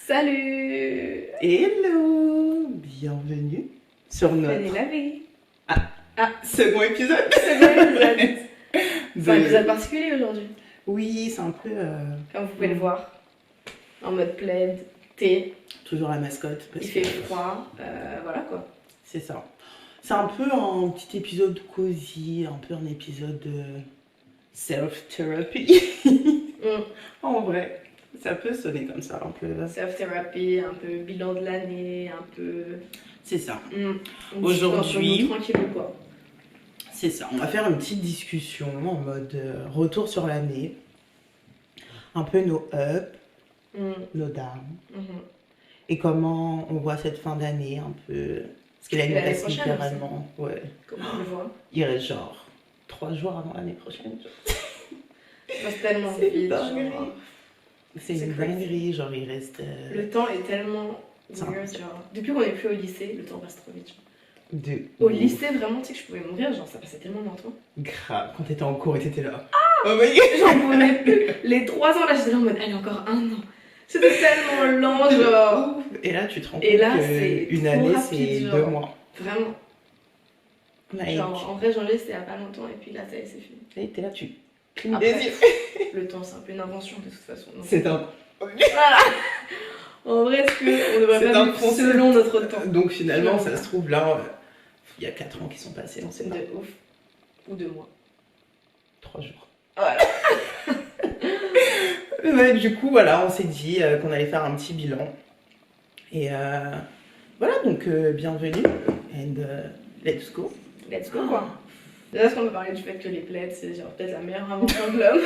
Salut! Hello! Bienvenue sur Venez notre la vie. second épisode. C'est bon épisode. C'est un de- épisode particulier aujourd'hui, Oui, c'est un peu comme vous pouvez le voir. En mode plaid, thé, toujours la mascotte. Parce il fait que froid, voilà quoi. c'est ça. C'est un peu un petit épisode cosy, un peu un épisode de self-therapy. Mm. En vrai, ça peut sonner comme ça un peu. Self-therapy, un peu bilan de l'année, un peu. C'est ça. Aujourd'hui. Tranquille quoi. C'est ça. On va faire une petite discussion en mode retour sur l'année. Un peu nos ups, Mm. nos downs. Mhm. Et comment on voit cette fin d'année un peu. Parce que là, il nous L'année reste prochaine littéralement. Ouais. Comme on le voit. Il reste genre 3 jours avant l'année prochaine. Ça passe tellement C'est vite. dingue. Genre, C'est C'est une crazy. dinguerie. Genre, il reste. le temps est tellement Ça weird, genre. Depuis qu'on est plus au lycée, le temps passe trop vite. Genre. de. Au lycée, vraiment, tu sais que je pouvais mourir, genre ça passait tellement lentement. Grave. Quand t'étais en cours et t'étais là. Oh my god! J'en pouvais plus. Les 3 ans là, j'étais là en mode, allez, encore un an. C'était tellement lent, genre. Et là, tu te rends compte Et là, que c'est une trop année, rapide, c'est genre. 2 mois. Vraiment. Like, Genre, en vrai, janvier, c'était il y a pas longtemps, et puis là, ça y est, c'est fini. et t'es là, tu clignes Après, des yeux. le temps, c'est un peu une invention de toute façon. Donc, C'est un. Voilà. En vrai, est-ce qu'on devrait C'est pas un vivre concept. selon notre temps? Donc finalement, Finalement. ça se trouve là, il y a 4 ans qui sont passés, on sait pas. De ouf. Ou 2 mois. 3 jours. Voilà. Ouais, du coup, voilà, on s'est dit qu'on allait faire un petit bilan. Et voilà, donc bienvenue. And let's go. Let's go, quoi. Déjà, est-ce qu'on peut parler du fait que les plaids, c'est genre peut-être la meilleure invention de l'homme?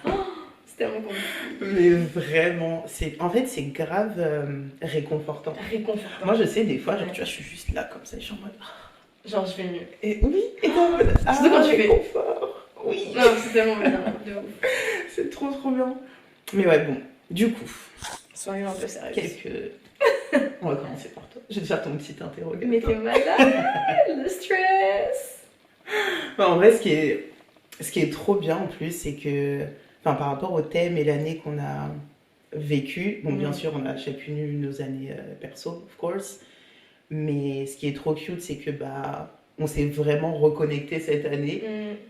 Oh, c'est tellement con. Mais vraiment, en fait, c'est grave réconfortant. Réconfortant. Moi, je sais, des fois, genre, Ouais. tu vois, je suis juste là, comme ça, je suis en mode. Genre, je vais mieux. Et oui, et t'es en mode. Surtout quand tu fais- réconfort. Oui, Non, c'est tellement bien. De ouf. c'est trop, trop bien. Mais ouais, bon, du coup, Soyons un peu sérieux. quelques. On va commencer par toi. Je vais te faire ton petit interrogatoire. Mais t'es malade, le stress. Enfin, en vrai, ce qui est trop bien en plus, c'est que, enfin, par rapport au thème et l'année qu'on a vécu, bon, bien Mhm. sûr, on a chacune eu nos années perso, of course, mais ce qui est trop cute, c'est que, bah, on s'est vraiment reconnecté cette année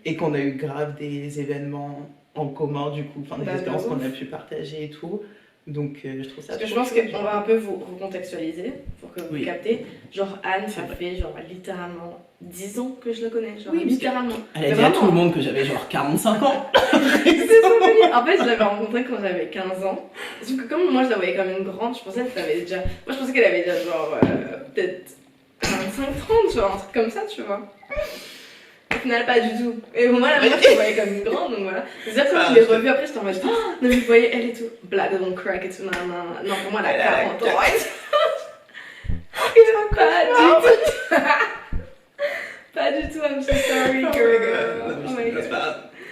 et qu'on a eu grave des événements en commun, du coup, enfin, des Bah, de expériences qu'on a ouf. pu partager et tout. Donc, je trouve ça Parce que je trop pense chouette. qu'on va un peu vous recontextualiser pour que vous Oui. captez. Genre, Anne, C'est ça vrai. fait genre littéralement 10 ans que je la connais. Genre, Oui, littéralement. Elle a Mais dit à vraiment. tout le monde que j'avais genre 45 ans. C'est trop mignon. En fait, je l'avais rencontrée quand j'avais 15 ans. Sauf que comme moi, je la voyais comme une grande, je pensais qu'elle avait déjà... Moi, je pensais qu'elle avait déjà genre peut-être 25-30, genre un truc comme ça, tu vois. Au final, pas du tout. Et moi, la mère, je la voyais comme une grande, donc voilà. C'est-à-dire que quand je l'ai revue après, j'étais en mode, oh, non, mais vous voyez, elle et tout. Blague don't crack et tout, nan, nan. Non, pour moi, elle a 40 ans. Pas du tout. Pas du tout, I'm so sorry, girl. Oh my God.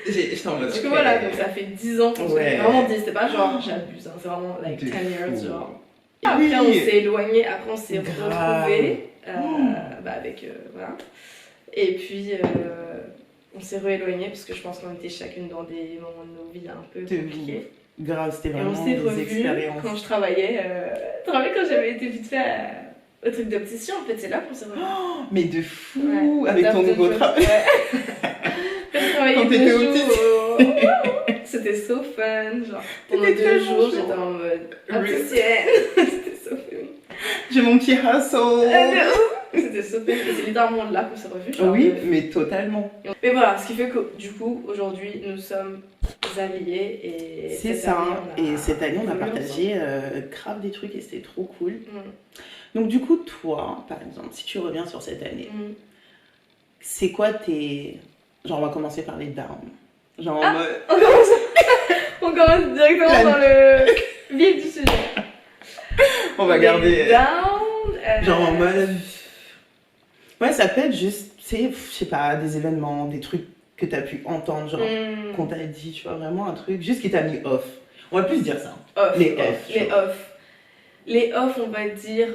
J'étais en mode. Du coup, ok. voilà, donc ça fait 10 ans qu'on se Ouais. connaît. Vraiment 10, c'est pas genre j'abuse, hein, c'est vraiment like De 10 years, fou. genre. Après, Oui. on s'est éloigné, après, on s'est Grave. retrouvés, bah, avec. Voilà. Et puis, on s'est rééloigné parce que je pense qu'on était chacune dans des moments de nos vies un peu De compliqués. Grave, c'était Et vraiment on s'est des revus expériences. quand je travaillais. Tu te rappelles quand j'avais été vite fait au truc d'opticien, en fait, c'est là qu'on s'est revus. Mais de fou, Ouais, avec ton taf de nouveau job. travail. Ouais. Je travaillais Quand 2 t'étais jours. opticien. C'était so fun. Genre, pendant T'étais 2 tellement jours, chaud. j'étais en mode Real. opticienne. C'était so fun. J'ai mon petit hustle. C'était so fun. Et c'est littéralement là qu'on s'est revus. genre, Oui, mais totalement. Mais voilà, ce qui fait que du coup, aujourd'hui, nous sommes alliés. Et C'est cette ça. année, on a Et cette année, on a évolué partagé grave des trucs et c'était trop cool. ensemble. Donc, du coup, toi, par exemple, si tu reviens sur cette année, Mm. c'est quoi tes. Genre, on va commencer par les downs. Genre, en Ah. mode. On commence directement dans le vif du sujet. On va Les garder. down, Genre en mode. Ouais, ça peut être juste, tu sais, je sais pas, des événements, des trucs que t'as pu entendre, genre, mm, qu'on t'a dit, tu vois, vraiment un truc, juste qui t'a mis off. On va plus dire ça. off, Les off, off, les tu vois. off. Les off, on va dire,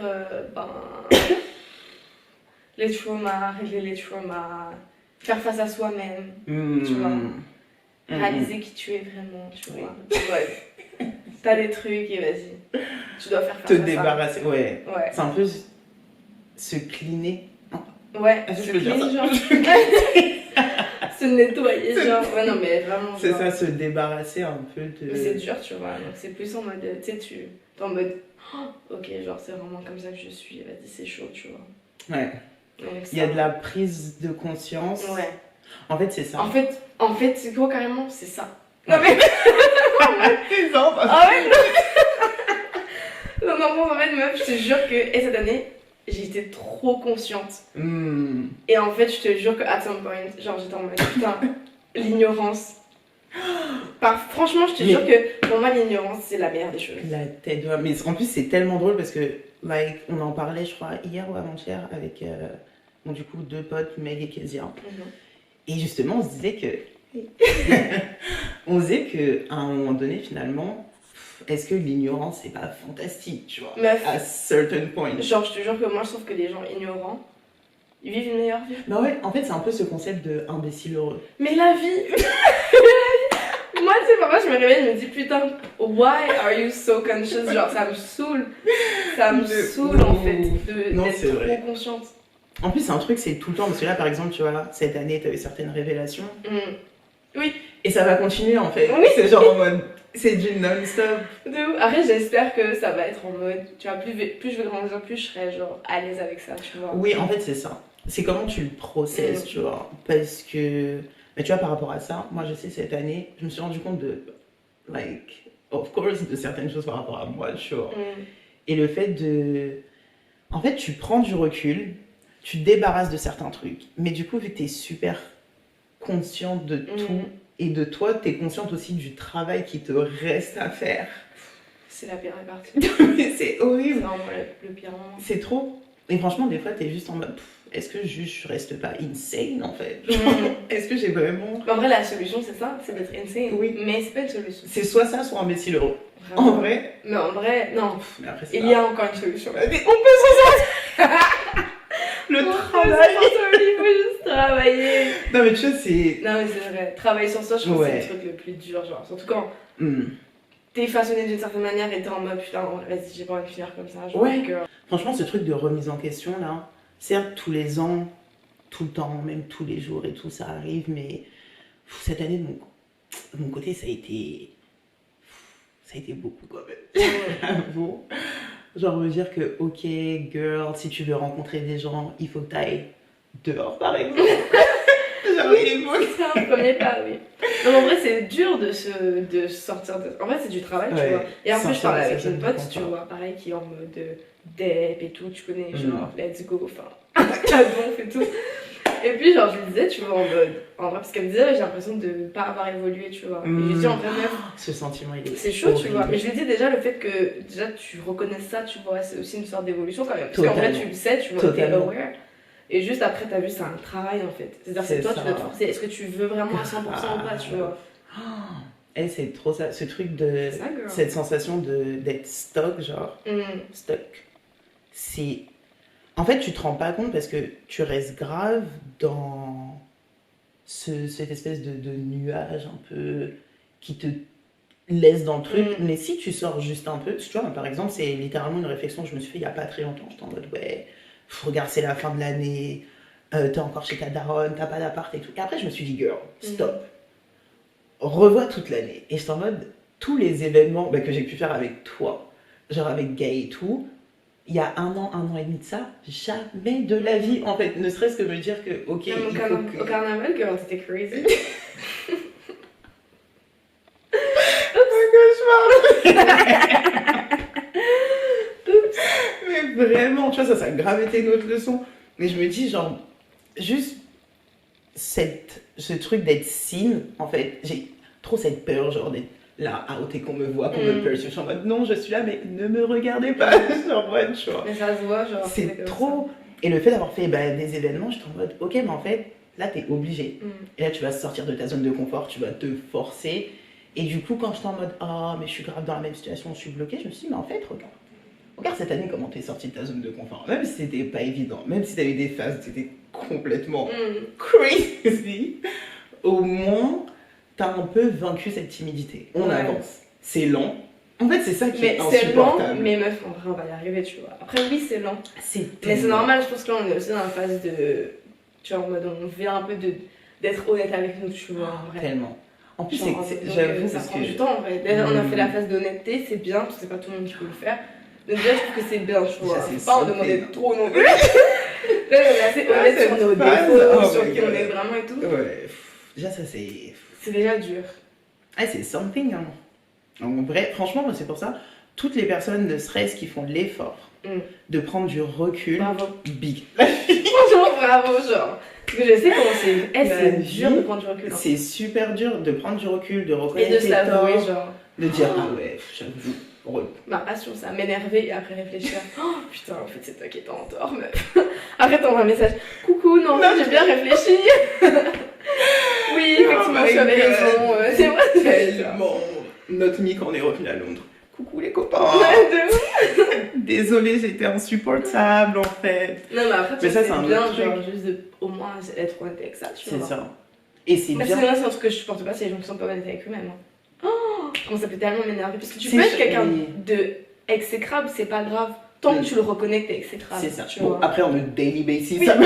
les traumas, régler les traumas, faire face à soi-même, Tu vois. Mhm. réaliser qui tu es vraiment, tu Oui. vois. Ouais. T'as des trucs et vas-y. Tu dois faire face te à ça. débarrasser. Ouais. Ouais. C'est un peu se cleaner. Ouais, Est-ce que se je peux dire clean, ça genre. Se nettoyer, genre. Ouais, non, mais vraiment. C'est genre. ça, se débarrasser un peu de. Mais c'est dur, tu vois. Donc c'est plus en mode. Tu sais, t'es en mode. Oh, ok, genre, c'est vraiment comme ça que je suis. Vas-y, c'est chaud, tu vois. Ouais. Donc, Il y a de la prise de conscience. Ouais. En fait, c'est ça. En fait, c'est quoi carrément? C'est ça. Non, mais. C'est ça, parce Ah ouais, non, non, en fait, meuf, je te jure que cette année, j'étais trop consciente. Et en fait, je te jure qu'à some point, genre, j'étais en mode putain, l'ignorance. Franchement, je te jure que pour moi, l'ignorance, c'est la meilleure des choses. La tête de... Mais en plus, c'est tellement drôle parce que, like, on en parlait, je crois, hier ou avant-hier avec, bon, du coup, 2 potes, Meg et Kezia. Et justement, on se disait que... on disait qu'à un moment donné, finalement, est-ce que l'ignorance, c'est pas fantastique, tu vois? Meuf, à certain point. genre, je te jure que moi, je trouve que les gens ignorants, ils vivent une meilleure vie. Bah ouais, en fait, c'est un peu ce concept de imbécile heureux. Mais la vie moi, tu sais, parfois, je me réveille, je me dis, putain, why are you so conscious? Genre, ça me saoule. Ça me saoule, en fait, d'être trop consciente. En plus, c'est un truc, c'est tout le temps. Parce que là, par exemple, tu vois, cette année, tu as eu certaines révélations. Oui. Et ça va continuer, en fait. Oui. C'est genre en mode... C'est du non-stop. Après, j'espère que ça va être en mode, tu vois, plus je vais grandir, plus je serai genre à l'aise avec ça, tu vois. Oui, en fait, c'est ça. C'est comment tu le processes, tu vois. Parce que, mais tu vois, par rapport à ça, moi, je sais, cette année, je me suis rendu compte de, like, of course, de certaines choses par rapport à moi, tu vois. Et le fait de... En fait, tu prends du recul, tu te débarrasses de certains trucs. Mais du coup, vu que tu es super consciente de tout, et de toi, tu es consciente aussi du travail qui te reste à faire. C'est la pire partie. C'est horrible. C'est vraiment le pire moment. C'est trop. Et franchement, des fois, t'es juste en mode, est-ce que juste je reste pas insane en fait? Est-ce que j'ai vraiment... En vrai, la solution, c'est ça, c'est d'être insane. Oui. Mais c'est pas une solution. C'est soit ça, soit imbécile heureux. Vraiment. En vrai. Mais en vrai, non. Mais après, il y a encore une solution. Mais on peut s'en sortir. Le travail. Il faut juste travailler. Non, mais tu sais, c'est... Non, mais c'est vrai. Travailler sur soi, je pense que c'est le truc le plus dur. Genre, surtout quand t'es façonné d'une certaine manière et t'es en mode putain, vas-y, j'ai pas envie de finir comme ça. Genre, Franchement, ce truc de remise en question là, certes, tous les ans, tout le temps, même tous les jours et tout, ça arrive, mais cette année, de mon côté, ça a été beaucoup quand même. J'avoue. Genre me dire que, ok, girl, si tu veux rencontrer des gens, il faut que t'ailles dehors, par exemple. Genre, il faut que... C'est un premier pas, oui. Non, mais en vrai, c'est dur de sortir de... En vrai, c'est du travail, tu vois. Et en plus, je parlais avec une pote, tu vois, pareil, qui est en mode dep et tout, tu connais, genre, let's go, enfin, la bonf et tout. Et puis, genre, je lui disais, tu vois, en mode... En vrai, parce qu'elle me disait, j'ai l'impression de pas avoir évolué, tu vois. Et je lui dis, en vrai, meuf... Ce sentiment, il est... C'est chaud, tu vois. Mais je lui dis déjà, le fait que déjà tu reconnaisses ça, tu vois, c'est aussi une sorte d'évolution quand même. Parce qu'en vrai, tu le sais, tu vois, t'es aware. Et juste après, t'as vu, c'est un travail en fait. C'est-à-dire, c'est toi, tu dois te forcer. Est-ce que tu veux vraiment à 100% ou pas, tu vois? Et c'est trop ça, ce truc de... Ça, cette sensation d'être stuck, genre. Stuck. C'est... En fait, tu te rends pas compte parce que tu restes grave dans cette espèce de nuage un peu qui te laisse dans le truc. Mais si tu sors juste un peu, tu vois, par exemple, c'est littéralement une réflexion que je me suis fait il y a pas très longtemps. J'étais en mode, ouais, regarde, c'est la fin de l'année, t'es encore chez ta daronne, t'as pas d'appart et tout. Et après, je me suis dit, girl, stop. Revois toute l'année. Et j'étais en mode, tous les événements que j'ai pu faire avec toi, genre avec Gay et tout, il y a un an et demi de ça, jamais de la vie, en fait, ne serait-ce que me dire que, ok, au carnaval, girl, t'étais crazy. Un cauchemar. Mais vraiment, tu vois, ça a grave été une autre leçon. Mais je me dis, genre, juste ce truc d'être seen, en fait, j'ai trop cette peur, genre, d'être là, out et qu'on me voit, qu'on me perçoit. Je suis en mode, non, je suis là, mais ne me regardez pas. Genre, ouais, tu vois. Mais ça se voit, genre. C'est trop. Et le fait d'avoir fait des événements, j'étais en mode, ok, mais en fait, là, t'es obligé. Et là, tu vas sortir de ta zone de confort, tu vas te forcer. Et du coup, quand j'étais en mode, ah, mais je suis grave dans la même situation, je suis bloquée, je me suis dit, mais en fait, regarde cette année comment t'es sortie de ta zone de confort. Même si c'était pas évident, même si t'avais des phases où t'étais complètement crazy, au moins, t'as un peu vaincu cette timidité. On avance. C'est lent, En fait, c'est ça qui Mais est c'est lent, insupportable. mais meuf, en vrai, on va y arriver, tu vois. Après, oui, c'est lent. C'est Mais c'est tellement- normal, je pense que là, on est aussi dans la phase de. Tu vois, en mode, on vient un peu d'être honnête avec nous, tu vois, en vrai. Tellement. En plus, Genre, j'avoue, ça parce prend que. du temps, en vrai. Déjà, on a fait la phase d'honnêteté, c'est bien, parce que c'est pas tout le monde qui peut le faire. Donc, déjà, je trouve que c'est bien, tu vois. Ça, c'est Faut pas en something. demander trop non plus. Là, on est assez honnête cette sur nos phase, défauts, oh sur my qui on God. est vraiment et tout. Ouais, déjà, ça, c'est. C'est déjà dur. Ah, c'est something, hein. En vrai, franchement, moi, c'est pour ça, toutes les personnes, ne serait-ce qui font l'effort de prendre du recul, Bravo. big. Franchement, bravo, genre. Parce que je sais comment c'est. Eh, La c'est vie, dur de prendre du recul. Hein. C'est super dur de prendre du recul, de Et reconnaître de tes s'avouer, torts, genre. de dire ah ouais, j'avoue, relou. Ma passion, ça m'énerver et après réfléchir. Oh putain, en fait, c'est toi qui étais en tort, meuf. Après, t'envoies un message. Coucou, non, j'ai bien réfléchi. Oui, effectivement, my tu avais God. raison. C'est vrai, tu avais raison. Tellement. Notre mi quand on est revenu à Londres. Coucou les copains. Ouais, de ouf. Désolée, j'étais insupportable en fait. Non, mais après, Mais ça, c'est c'est un bien, autre genre, truc. juste de au moins être honnête avec ça, tu C'est vois. ça. Et c'est Parce bien. que moi, c'est un truc que je supporte pas, c'est les gens qui sont pas honnêtes avec eux-mêmes. Hein. Oh, comment ça peut tellement m'énerver. Parce que tu C'est peux être sûr, quelqu'un oui. de exécrable, c'est pas grave. Tant que tu le reconnais que t'es exécrable. C'est ça. Tu Bon, vois. après, on a daily basis. Oui. Ça me...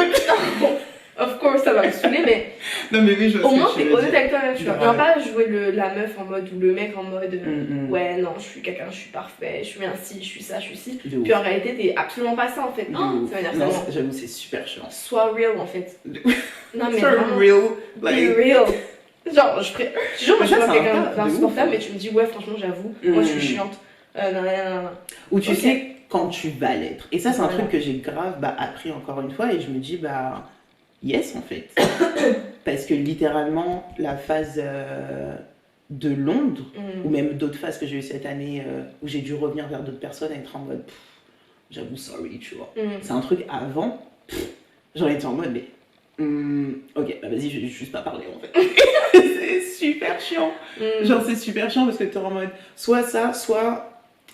Of course, ça va me saouler, mais Non, mais oui, je vois au ce moins que tu t'es veux honnête dire. avec toi-même, tu vois. Ouais. Tu vas pas jouer la meuf en mode ou le mec en mode Ouais. ouais, non, je suis quelqu'un, je suis parfait, je suis ainsi, je suis ça, je suis ci. De ouf. Puis en réalité, t'es absolument pas ça en fait. De Oh, ouf. ça m'énerve Non, tellement. j'avoue, c'est super chiant. Sois real en fait. De- Non, mais For vraiment. real. Be Like... real. Genre, je te jure, moi je Mais ça, suis pas c'est un quelqu'un cas de d'insupportable, ouf. mais tu me dis, ouais, franchement, j'avoue, moi je suis Mm. chiante. Non, non, non, non. Où tu Ok. sais quand tu vas l'être. Et ça, c'est un Voilà. truc que j'ai grave appris encore une fois. Et je me dis, bah, yes, en fait. Parce que littéralement, la phase de Londres, ou même d'autres phases que j'ai eues cette année, où j'ai dû revenir vers d'autres personnes et être en mode, j'avoue, sorry, tu vois. C'est un truc avant, j'aurais été en mode, mais. Ok, bah vas-y, je vais juste pas parler en fait. C'est super chiant. Genre, c'est super chiant parce que t'es en mode soit ça, soit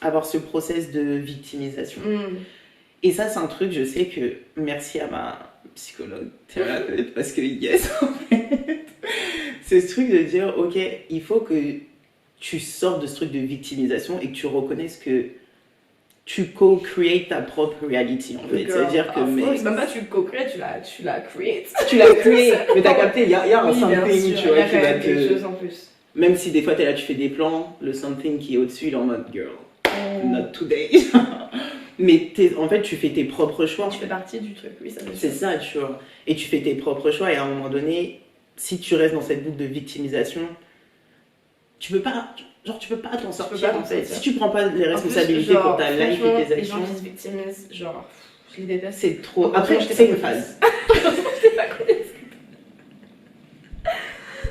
avoir ce process de victimisation. Et ça, c'est un truc, je sais que merci à ma psychologue, thérapeute, parce que yes, en fait, c'est ce truc de dire, ok, il faut que tu sortes de ce truc de victimisation et que tu reconnaisses que tu co-creates ta propre réalité, en fait. C'est-à-dire que, c'est même pas tu le co-crées, tu la creates. tu l'as créé, mais t'as capté, il y a un Oui, bien something, sûr, tu il y vois, a qui quand va même quelque te... chose en plus. Même si des fois, t'es là, tu fais des plans, le something qui est au-dessus, il est en mode, girl, not today. Mais en fait, tu fais tes propres choix. Tu fais partie du truc, oui, ça me C'est ça, tu vois. Et tu fais tes propres choix, et à un moment donné, si tu restes dans cette boucle de victimisation, tu peux pas t'en sortir, en fait. Si tu prends pas les responsabilités pour ta life et tes Les gens actions, qui se victimisent, genre, je les déteste. c'est trop. Heureusement, Après, je t'ai c'est pas une connue. phase. Je t'ai pas connue.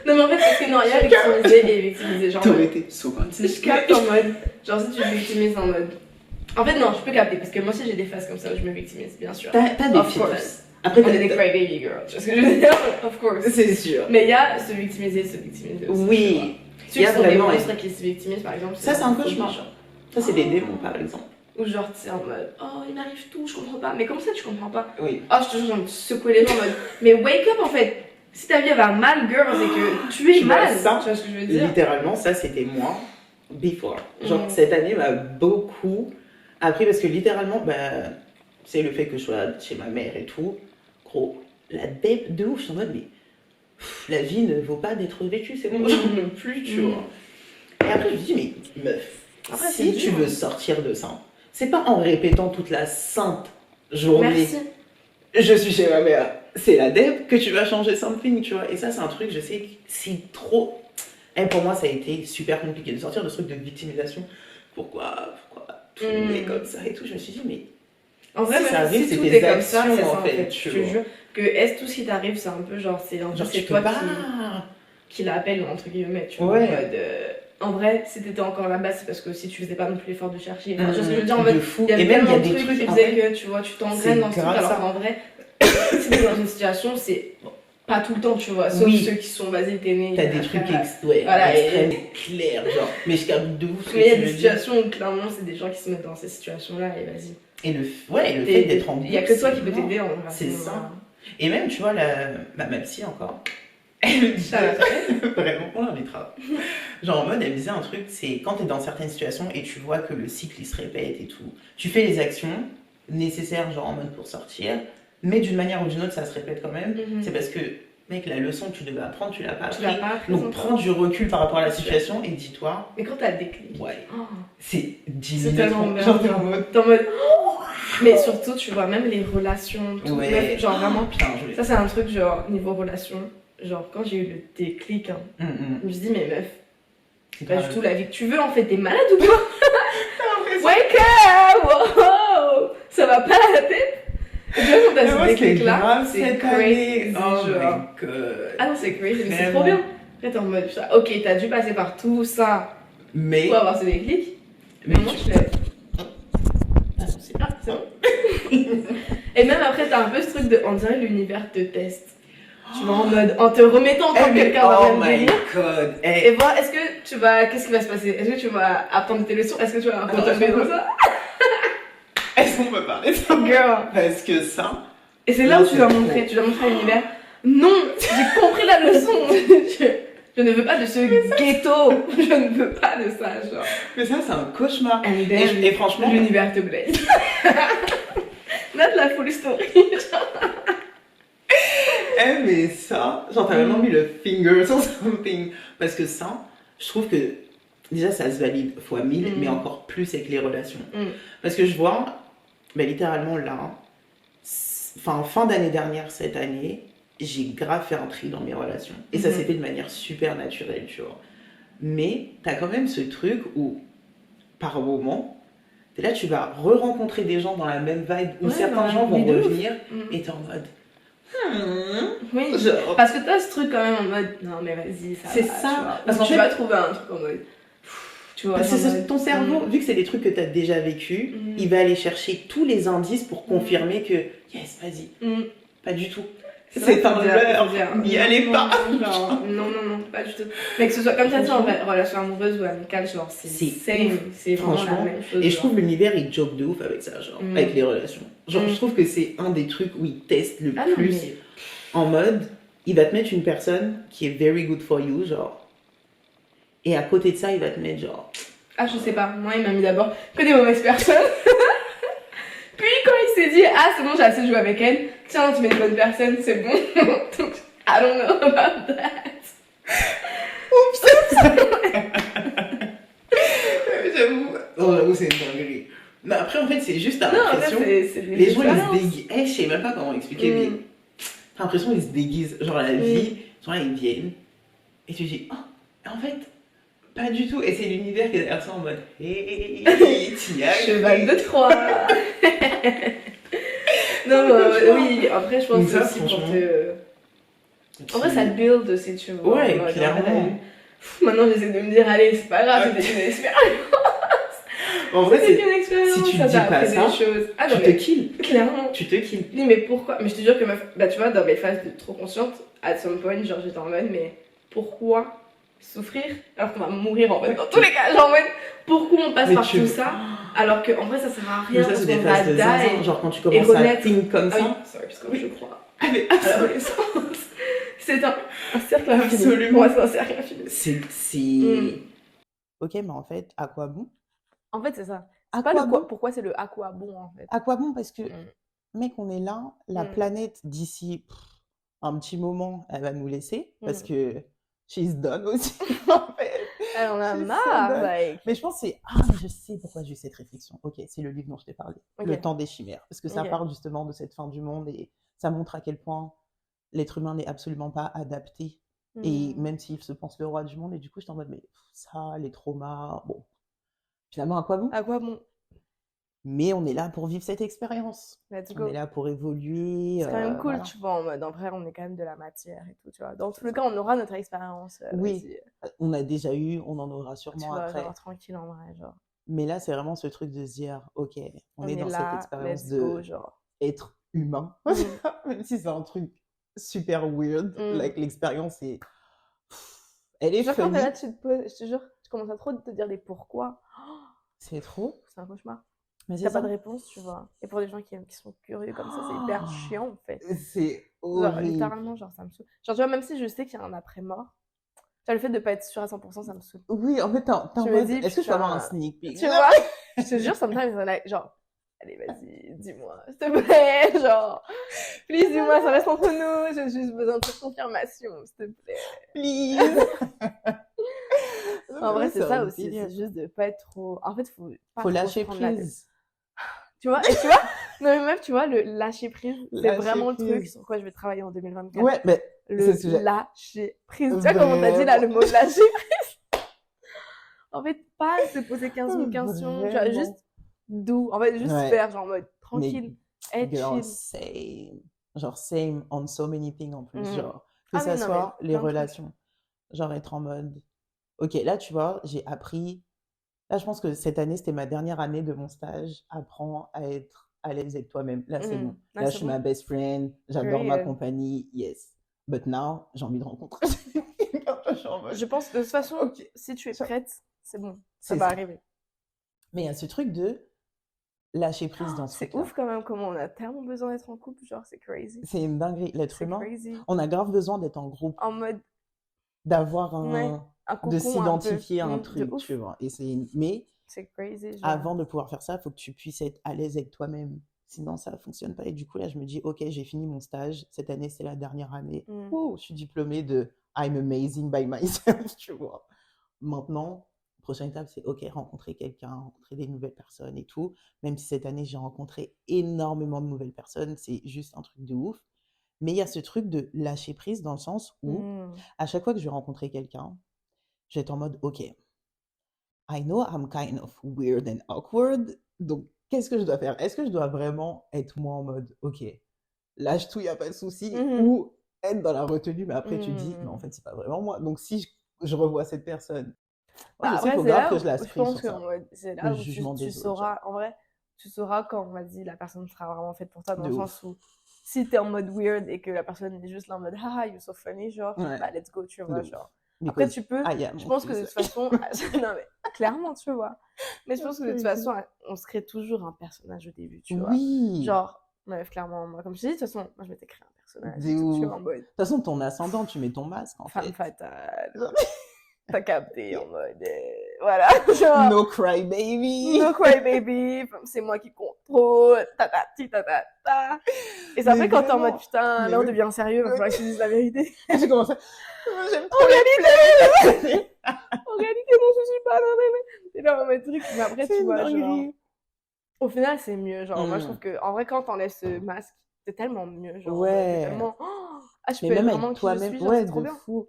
Non, mais en fait, parce que non, il y a victimiser et victimiser. Genre, T'aurais été so je capte en mode. Genre, si tu te victimises en mode. En fait, non, je peux capter, parce que moi aussi j'ai des phases comme ça où je me victimise, bien sûr. T'as des Of petites course. phases. Après, On est des crybaby girls, tu vois ce que je veux dire? Of course. c'est sûr. Mais il y a se victimiser aussi, Oui. Ceux Il y qui a sont des vraiment- monstres qui se victimisent, par exemple. Ça, c'est un faux cauchemar. genre. Ça, c'est des démons, par exemple. Ou genre, tu sais, en mode, oh, il m'arrive tout, je comprends pas. Mais comme ça, tu comprends pas. Oui. Oh, je te jure, j'ai envie de secouer les gens en mode, mais wake up en fait. Si ta vie elle va mal, girl, c'est que tu es Tu vois mal. ça Tu vois ce que je veux dire? Littéralement, ça, c'était moi, before. Genre, Mhm. cette année m'a beaucoup appris parce que littéralement, bah, c'est le fait que je sois chez ma mère et tout. Gros, la dep de ouf, je suis en mode, mais la vie ne vaut pas d'être vécue, c'est bon, j'en peux plus, tu Mhm. vois. Et après, je me dis, mais meuf, Après, si c'est tu dur. veux sortir de ça, c'est pas en répétant toute la sainte journée. Merci. Je suis chez ma mère. C'est la dep que tu vas changer something, tu vois. Et ça, c'est un truc, je sais que c'est trop. Et pour moi, ça a été super compliqué de sortir de ce truc de victimisation. Pourquoi tout est comme ça et tout. Je me suis dit, mais En vrai, Si même ça arrive, si c'est tout tes est comme ça, actions, c'est ça en en fait, fait. tu Je te vois. jure que est-ce tout ce qui t'arrive, c'est un peu genre, c'est genre, c'est tu toi peux pas. qui l'appelle, entre guillemets, tu vois. Ouais. En mode, en vrai, si t'étais encore là-bas, c'est parce que si tu faisais pas non plus l'effort de chercher. Enfin, tu vois ce que je veux dire, en de mode, fou. il y avait Et même, il y tellement a de des trucs trucs qui en faisaient fait, que tu vois, tu c'est t'engraines dans ce truc, grave alors ça. qu'en vrai, si t'es dans une situation, c'est bon, pas tout le temps, tu vois. Sauf Oui. ceux qui sont, vas-y, t'es né. T'as des trucs ouais, Voilà, extrêmes, clairs, genre. Mais je capte de ouf ce que Mais il y a tu des veux dire. situations où clairement, c'est des gens qui se mettent dans ces situations-là et vas-y. Et le fait d'être en Il y a que toi qui boucle, peux t'aider en vrai. C'est ça. Et même, tu vois, ma psy encore, Elle me Ça va disait, vraiment, on l'invitera. Genre en mode, elle me disait un truc, c'est quand t'es dans certaines situations et tu vois que le cycle il se répète et tout, tu fais les actions nécessaires, genre en mode pour sortir, mais d'une manière ou d'une autre, ça se répète quand même. C'est parce que, mec, la leçon que tu devais apprendre, tu l'as pas Tu l'as appris. pas appris. Donc prends du recul par rapport à la situation et dis-toi, Mais quand t'as le déclic. ouais, Oh, c'est 10 c'est minutes. tellement bien. Genre t'es en mode, T'es en mode. Oh. Mais surtout, tu vois, même les relations, tout. ouais, Même, genre vraiment. putain, je Ça, c'est un truc, genre, niveau relation. Genre, quand j'ai eu le déclic, hein, je me suis dit, mais meuf, c'est pas du tout la vie que tu veux en fait, t'es malade ou quoi? Wake up! Wow! Ça va pas la tête? Et tu vois, quand t'as ce déclic-là, c'est crazy. Oh genre. my god. Ah non, c'est crazy, mais c'est Vraiment. trop bien. Après, t'es en mode, putain, ok, t'as dû passer par tout ça Mais, pour avoir ce déclic. mais Moi, je fais. Ah, c'est bon. Et même après, t'as un peu ce truc de. On dirait l'univers te teste. Tu vois, en mode, en te remettant en tant que quelqu'un dans le même délire. god. Et voir, est-ce que tu vas. Qu'est-ce qui va se passer? Est-ce que tu vas apprendre tes leçons? Est-ce que tu vas retomber dans ça? Est-ce qu'on peut parler de ça? Girl. Parce que ça. Et c'est là où tu dois montrer à l'univers. Non, j'ai compris la leçon. Je ne veux pas de ce ghetto. Je ne veux pas de ça, genre. Mais ça, c'est un cauchemar. And then, Et franchement. l'univers te blesse. Là, de la full story. Eh, mais ça, genre, t'as vraiment mis le finger sur something. Parce que ça, je trouve que déjà, ça se valide fois 1000, mais encore plus avec les relations. Parce que je vois, bah, littéralement là, fin d'année dernière, cette année, j'ai grave fait un tri dans mes relations. Et ça s'est fait de manière super naturelle, tu vois. Mais t'as quand même ce truc où, par moment, t'es là, tu vas re-rencontrer des gens dans la même vibe, où certains gens vont revenir, et t'es en mode... Oui, genre... parce que t'as ce truc quand même en mode non mais vas-y ça c'est va, ça, parce que tu vas trouver un truc en mode tu vois, parce que ton cerveau, vu que c'est des trucs que t'as déjà vécu, il va aller chercher tous les indices pour confirmer que yes, vas-y, pas du tout, c'est un leurre, n'y allez pas. Non, pas du tout. Mais que ce soit comme ça, en relation amoureuse ou amicale, genre c'est vraiment la même chose. Et je trouve l'univers il joke de ouf avec ça, genre, avec les relations. Genre, je trouve que c'est un des trucs où il teste le plus. En mode, il va te mettre une personne qui est very good for you, genre. Et à côté de ça, il va te mettre genre. Ah, je sais pas. Moi, il m'a mis d'abord que des mauvaises personnes. Puis, quand il s'est dit, ah, c'est bon, j'ai assez joué avec elle. Tiens, tu mets une bonne personne, c'est bon. Donc, I don't know about that. Oups! J'avoue, c'est une dinguerie. Mais après, en fait, c'est juste t'as l'impression. Les gens, ils se déguisent. Je sais même pas comment expliquer, mais t'as l'impression qu'ils se déguisent. Genre, la vie, genre, ils viennent. Et tu dis, oh, en fait, pas du tout. Et c'est l'univers qui est derrière ça en mode, hey, t'y arrives. Cheval de Troie. Non, oui, après, je pense que c'est aussi pour te. En vrai, ça te build aussi, tu vois. Ouais, clairement. Maintenant, j'essaie de me dire, allez, c'est pas grave, c'était une expérience. En vrai, c'est une expérience, si tu ça dis t'a pas appris ça, des choses. Ah, tu te kills. Clairement. Tu te kills. Oui, mais pourquoi? Mais je te jure que, bah, tu vois, dans mes phases de trop consciente, à some point, genre, j'étais en mode, mais pourquoi souffrir alors qu'on va mourir en fait? Dans tous les cas, genre, en mode, pourquoi on passe par tout ça alors qu'en vrai, ça sert à rien parce qu'on va die. Genre, quand tu commences à think comme ça. Oui, sorry, parce que je crois. Mais absolument. C'est un cercle infini. Absolument. Moi, c'est un cercle infini. C'est. Ok, mais en fait, à quoi bon? En fait, c'est ça. À quoi bon? Pourquoi c'est le à quoi bon en fait? À quoi bon? Parce que, mec, on est là, la planète d'ici un petit moment, elle va nous laisser parce que she's done aussi. En fait. Elle en a marre. Like... Mais je pense que c'est. Je sais pourquoi j'ai eu cette réflexion. Ok, c'est le livre dont je t'ai parlé. Le temps des chimères. Parce que ça parle justement de cette fin du monde et ça montre à quel point l'être humain n'est absolument pas adapté. Et même s'il se pense le roi du monde, et du coup, j'étais en mode, mais ça, les traumas, bon. Finalement, à quoi bon? À quoi bon? Mais on est là pour vivre cette expérience. Let's go. On est là pour évoluer. C'est quand même cool, tu vois, en mode, en vrai, on est quand même de la matière et tout, tu vois. Dans tous les cas, on aura notre expérience. Oui, on a déjà eu, on en aura sûrement tu vois, après. Genre, tranquille en vrai, genre. Mais là, c'est vraiment ce truc de se dire, ok, on est dans là, cette expérience de go, genre. être humain. Même si c'est un truc super weird, like, l'expérience est... Elle est genre, funny. quand t'es là, je te jure, tu commences à trop te dire des pourquoi. C'est trop. C'est un cauchemar. Mais c'est T'as pas de ça. réponse, tu vois. Et pour les gens qui sont curieux comme ça, c'est hyper chiant, en fait. C'est Genre, horrible. littéralement, genre, ça me saoule. Genre, tu vois, même si je sais qu'il y a un après-mort, le fait de pas être sûr à 100%, ça me saoule. Oui, en fait, t'es en Je me mode, dis, est-ce que je peux avoir un putain, sneak peek? tu vois, je te jure, sometimes, genre, allez, vas-y, dis-moi, s'il te plaît, genre, please, dis-moi, ça reste entre nous, j'ai juste besoin de confirmation, s'il te plaît. Please. En vrai, c'est ça un aussi, baiser. juste de pas être trop. En fait, faut pas Faut trop se lâcher prendre la tête. prise. Tu vois, et tu vois, non, mais même, tu vois, le lâcher prise, c'est Lâcher vraiment le truc prise. sur quoi je vais travailler en 2024. Ouais, mais Le c'est ce que j'ai- lâcher prise. Tu vois, comme on t'a dit là, le mot lâcher prise. En fait, pas se poser 15 000 questions, tu vois, Vraiment. juste do. En fait, juste Ouais. faire, genre en mode Mais tranquille, être girl, chill. same. Genre, same on so many things en plus. Mhm. Genre, que Ah ça oui, non, soit mais les plein de trucs. relations. Genre, être en mode, ok, là, tu vois, j'ai appris. Là, je pense que cette année, c'était ma dernière année de mon stage. Apprends à être à l'aise avec toi-même. Là, c'est Mhm. bon. Ah, Là, je c'est suis bon. ma best friend. J'adore Oui, ma compagnie. Yes. But now, j'ai envie de rencontrer quelqu'un. Je suis en mode, je pense, de toute façon, ok. si tu es prête, c'est bon, ça C'est va ça. arriver. Mais il y a ce truc de lâcher prise dans ce C'est truc-là. ouf quand même comment on a tellement besoin d'être en couple, genre c'est crazy. C'est une dinguerie. L'être C'est humain, crazy. on a grave besoin d'être en groupe, En mode, d'avoir ouais, un de cocon un peu. s'identifier à un De truc, ouf. tu vois. Mais C'est crazy, genre. avant de pouvoir faire ça, il faut que tu puisses être à l'aise avec toi-même. Sinon, ça ne fonctionne pas. Et du coup, là, je me dis, OK, j'ai fini mon stage. Cette année, c'est la dernière année. Oh, je suis diplômée de I'm amazing by myself, tu vois. Maintenant, prochaine étape, c'est OK, rencontrer quelqu'un, rencontrer des nouvelles personnes et tout. Même si cette année, j'ai rencontré énormément de nouvelles personnes, c'est juste un truc de ouf. Mais il y a ce truc de lâcher prise dans le sens où, à chaque fois que je vais rencontrer quelqu'un, je vais être en mode, OK, I know I'm kind of weird and awkward, donc qu'est-ce que je dois faire? Est-ce que je dois vraiment être moi en mode, OK, lâche tout, il n'y a pas de souci, ou être dans la retenue, mais après tu dis, mais en fait, c'est pas vraiment moi. Donc si je revois cette personne, moi, je sais qu'il Après, faut c'est grave là que où je lâche je prise pense sur que ça. c'est Le là où jugement tu des autres, sauras, genre. en vrai, tu sauras quand, vas-y, la personne sera vraiment faite pour toi, dans De le ouf. sens où si t'es en mode weird et que la personne est juste là en mode haha, you're so funny, genre, Ouais. bah let's go, tu vois, De genre. ouf. Après, Because tu peux, I am je pense que de obviously. toute façon, non mais clairement, tu vois. Mais je pense que de toute Crazy. façon, on se crée toujours un personnage au début, tu vois. Oui. Genre, bref, clairement, moi, comme je te dis, de toute façon, moi je m'étais créé un personnage, De et tout, tu ouf. vois, en mode De toute façon, ton ascendant, tu mets ton masque en femme fait. fatale. T'as capté en mode voilà, genre No cry baby. no cry baby, c'est moi qui contrôle, tatati tatata. Et c'est après quand t'es en mode putain, là on devient sérieux, il va falloir que je te dise la vérité. J'ai commencé. J'aime trop les fleurs. En réalité, non, je suis pas dans c'est là en mode truc, mais après tu vois, genre au final c'est mieux, genre moi je trouve que en vrai quand t'enlèves ce masque, c'est tellement mieux, genre ouais. c'est tellement ah je mais peux même être vraiment avec qui je toi-même, suis, genre ouais, c'est trop de bien. fou.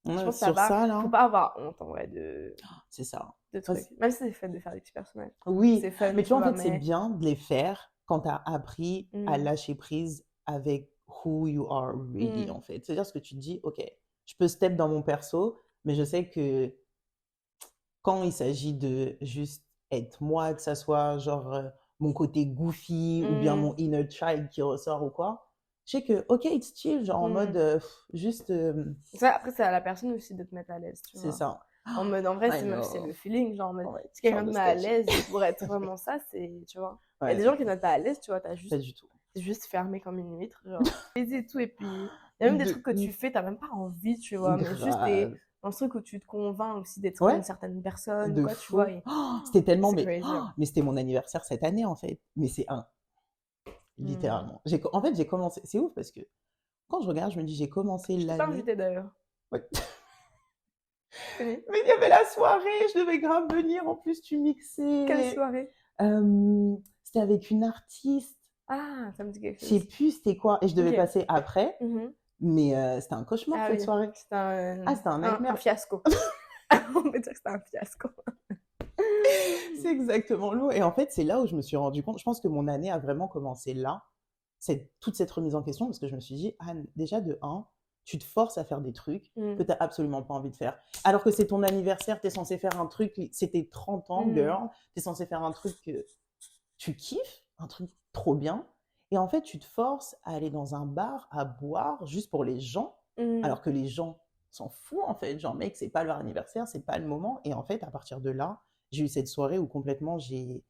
Je pense que sur ça, là. faut pas avoir honte en vrai de c'est ça. de trucs. Même si c'est fun de faire des petits personnages. Oui, c'est fun, mais tu vois, en vois, fait, c'est bien de les faire quand tu as appris à lâcher prise avec who you are really, en fait. C'est-à-dire ce que tu te dis, OK, je peux step dans mon perso, mais je sais que quand il s'agit de juste être moi, que ça soit genre mon côté goofy ou bien mon inner child qui ressort ou quoi, je sais que, OK, it's chill, genre en mode juste... Ça, après, c'est à la personne aussi de te mettre à l'aise, tu vois. C'est ça. En mode, en vrai, I c'est know. le feeling, genre en mode, Ouais, si quelqu'un genre te le met à sketch. l'aise pour être vraiment ça, c'est, tu vois. Il y a Ouais, des gens qui ne mettent pas à l'aise, tu vois, pas du tout. t'es juste fermé comme une huître, genre, et tout, et puis, il y a même des trucs que tu fais, t'as même pas envie, tu vois, mais juste t'es dans ce truc où tu te convaincs aussi d'être comme une certaine personne, de quoi, fou. tu vois. C'était tellement, c'est mais, crazy, hein. mais c'était mon anniversaire cette année, en fait. Mais c'est littéralement. En fait, j'ai commencé, c'est ouf parce que quand je regarde, je me dis, j'ai commencé Je t'ai pas l'année. invité d'ailleurs. Ouais. Fini. Mais il y avait la soirée, je devais grave venir, en plus tu mixais. Quelle soirée? C'était avec une artiste. Ah, ça me dit quelque Je chose. sais plus c'était quoi, et je devais Ok. passer après, mais c'était un cauchemar cette soirée. C'était un, c'était un nightmare. un fiasco. On peut dire que c'était un fiasco. C'est exactement l'eau. Et en fait, c'est là où je me suis rendu compte. Je pense que mon année a vraiment commencé là. Toute cette remise en question, parce que je me suis dit, Anne, déjà de 1, tu te forces à faire des trucs que tu n'as absolument pas envie de faire. Alors que c'est ton anniversaire, tu es censé faire un truc, c'était 30 ans, girl, tu es censé faire un truc que tu kiffes, un truc trop bien. Et en fait, tu te forces à aller dans un bar, à boire, juste pour les gens, alors que les gens s'en foutent, en fait. Genre, mec, c'est pas leur anniversaire, c'est pas le moment. Et en fait, à partir de là, j'ai eu cette soirée où complètement j'ai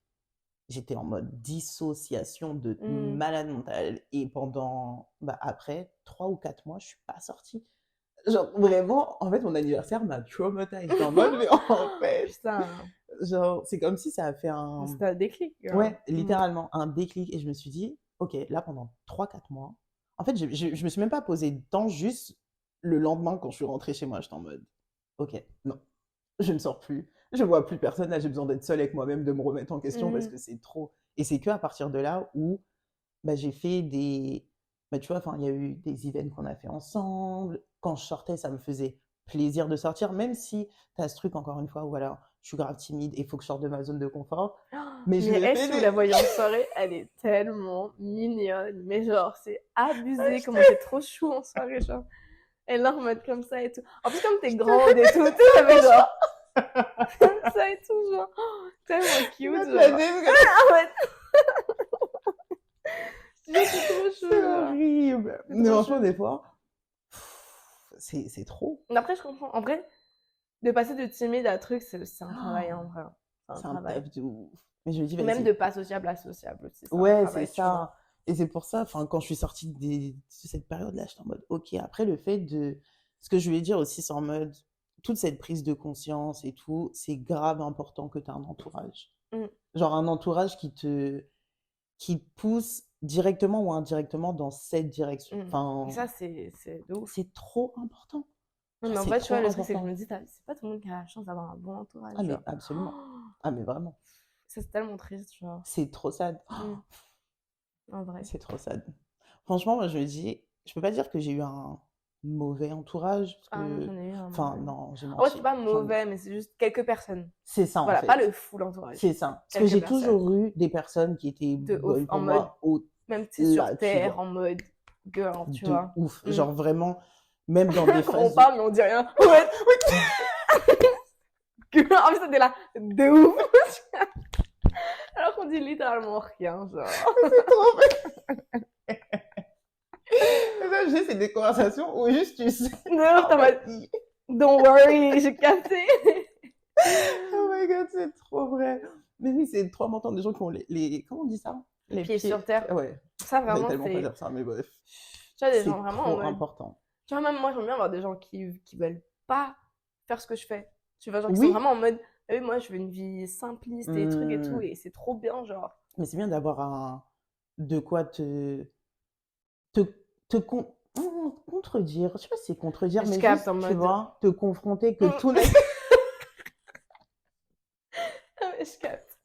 j'étais en mode dissociation de Mm. malade mental. Et pendant, après 3 ou 4 mois, je suis pas sortie. Genre, vraiment, en fait, mon anniversaire m'a traumatisée. J'étais en mode, mais en fait, Putain, genre, c'est comme si ça a fait un, c'était un déclic, girl. ouais, littéralement, un déclic. Et je me suis dit, ok, là, pendant 3 4 mois, en fait, je me suis même pas posé de temps, juste le lendemain, quand je suis rentrée chez moi, j'étais en mode, ok, non, je ne sors plus, je vois plus personne, là, j'ai besoin d'être seule avec moi-même, de me remettre en question parce Mm. que c'est trop. Et c'est que à partir de là où j'ai fait des. Tu vois, enfin, il y a eu des events qu'on a fait ensemble. Quand je sortais, ça me faisait plaisir de sortir, même si tu as ce truc, encore une fois, où voilà, je suis grave timide et il faut que je sorte de ma zone de confort. Mais je Mais me elle, fais si vous des. la voyez en soirée, elle est tellement mignonne. Mais genre, c'est abusé comment t'es trop chou en soirée, genre. Elle est là en mode comme ça et tout. En plus, comme t'es grande et tout, tu sais, mais genre, comme ça et tout, genre, tellement cute, genre. Ah ouais, je dis, c'est trop chou, C'est genre. horrible. C'est Mais trop franchement, chou. des fois, c'est trop. Mais après, je comprends. En vrai, de passer de timide à truc, c'est un travail, en vrai. C'est un C'est un travail. taf de ouf. Mais je me dis, Et même vas-y. de pas sociable à sociable aussi, c'est un Ouais, c'est travail, tu vois. ça. Et c'est pour ça, enfin, quand je suis sortie de cette période-là, j'étais en mode, ok, après le fait de. Ce que je voulais dire aussi, c'est en mode, toute cette prise de conscience et tout, c'est grave important que tu aies un entourage. Mm. Genre un entourage qui te pousse directement ou indirectement dans cette direction. Mm. Et Enfin, ça, c'est de ouf. c'est trop important. Non, Genre, mais en c'est vrai, tu vois, trop le truc, c'est que je important. me dis, c'est pas tout le monde qui a la chance d'avoir un bon entourage, Ah, mais genre. absolument. Oh, Ah, mais vraiment. ça, c'est tellement triste, genre. C'est trop sad. Mm. En vrai. C'est trop sad. Franchement, moi, je me dis, je peux pas dire que j'ai eu un mauvais entourage, parce Ah non, que, j'en ai eu un enfin, mauvais. non, j'ai En vrai, c'est menti. pas mauvais, mais c'est juste quelques personnes. C'est ça, en Voilà, pas fait. le full entourage. C'est ça. Parce que Quelques j'ai personnes. toujours eu des personnes qui étaient De ouf. bonnes En pour mode, moi, même tu sais, sur là, tu terre, vois, en mode girl, tu de vois. ouf. Mm. Genre vraiment, même dans des On phases parle, mais on dit rien. Ouais. Girl, en plus, t'es là, de ouf. Alors qu'on dit littéralement rien, genre. c'est trop vrai. Ça, c'est des conversations où juste tu sais. De ouf, t'es en mode, don't worry, j'ai capté. Oh my god, c'est trop vrai. Mais oui, c'est trop important des gens qui ont comment on dit ça? Les pieds sur terre. Ouais. Ça, J'allais vraiment, tellement pas c'est. dire ça, mais bref. Tu vois, des gens C'est vraiment en trop mode. important. Tu vois, même moi, j'aime bien avoir des gens qui veulent pas faire ce que je fais. Tu vois, genre, qui sont Oui. vraiment en mode, ah oui, moi, je veux une vie simpliste et trucs et tout, et c'est trop bien, genre. Mais c'est bien d'avoir de quoi te, contredire. Je sais pas si c'est contredire, Je mais capte juste, en tu mode. vois, te confronter que tout n'est. Ah, mais je capte.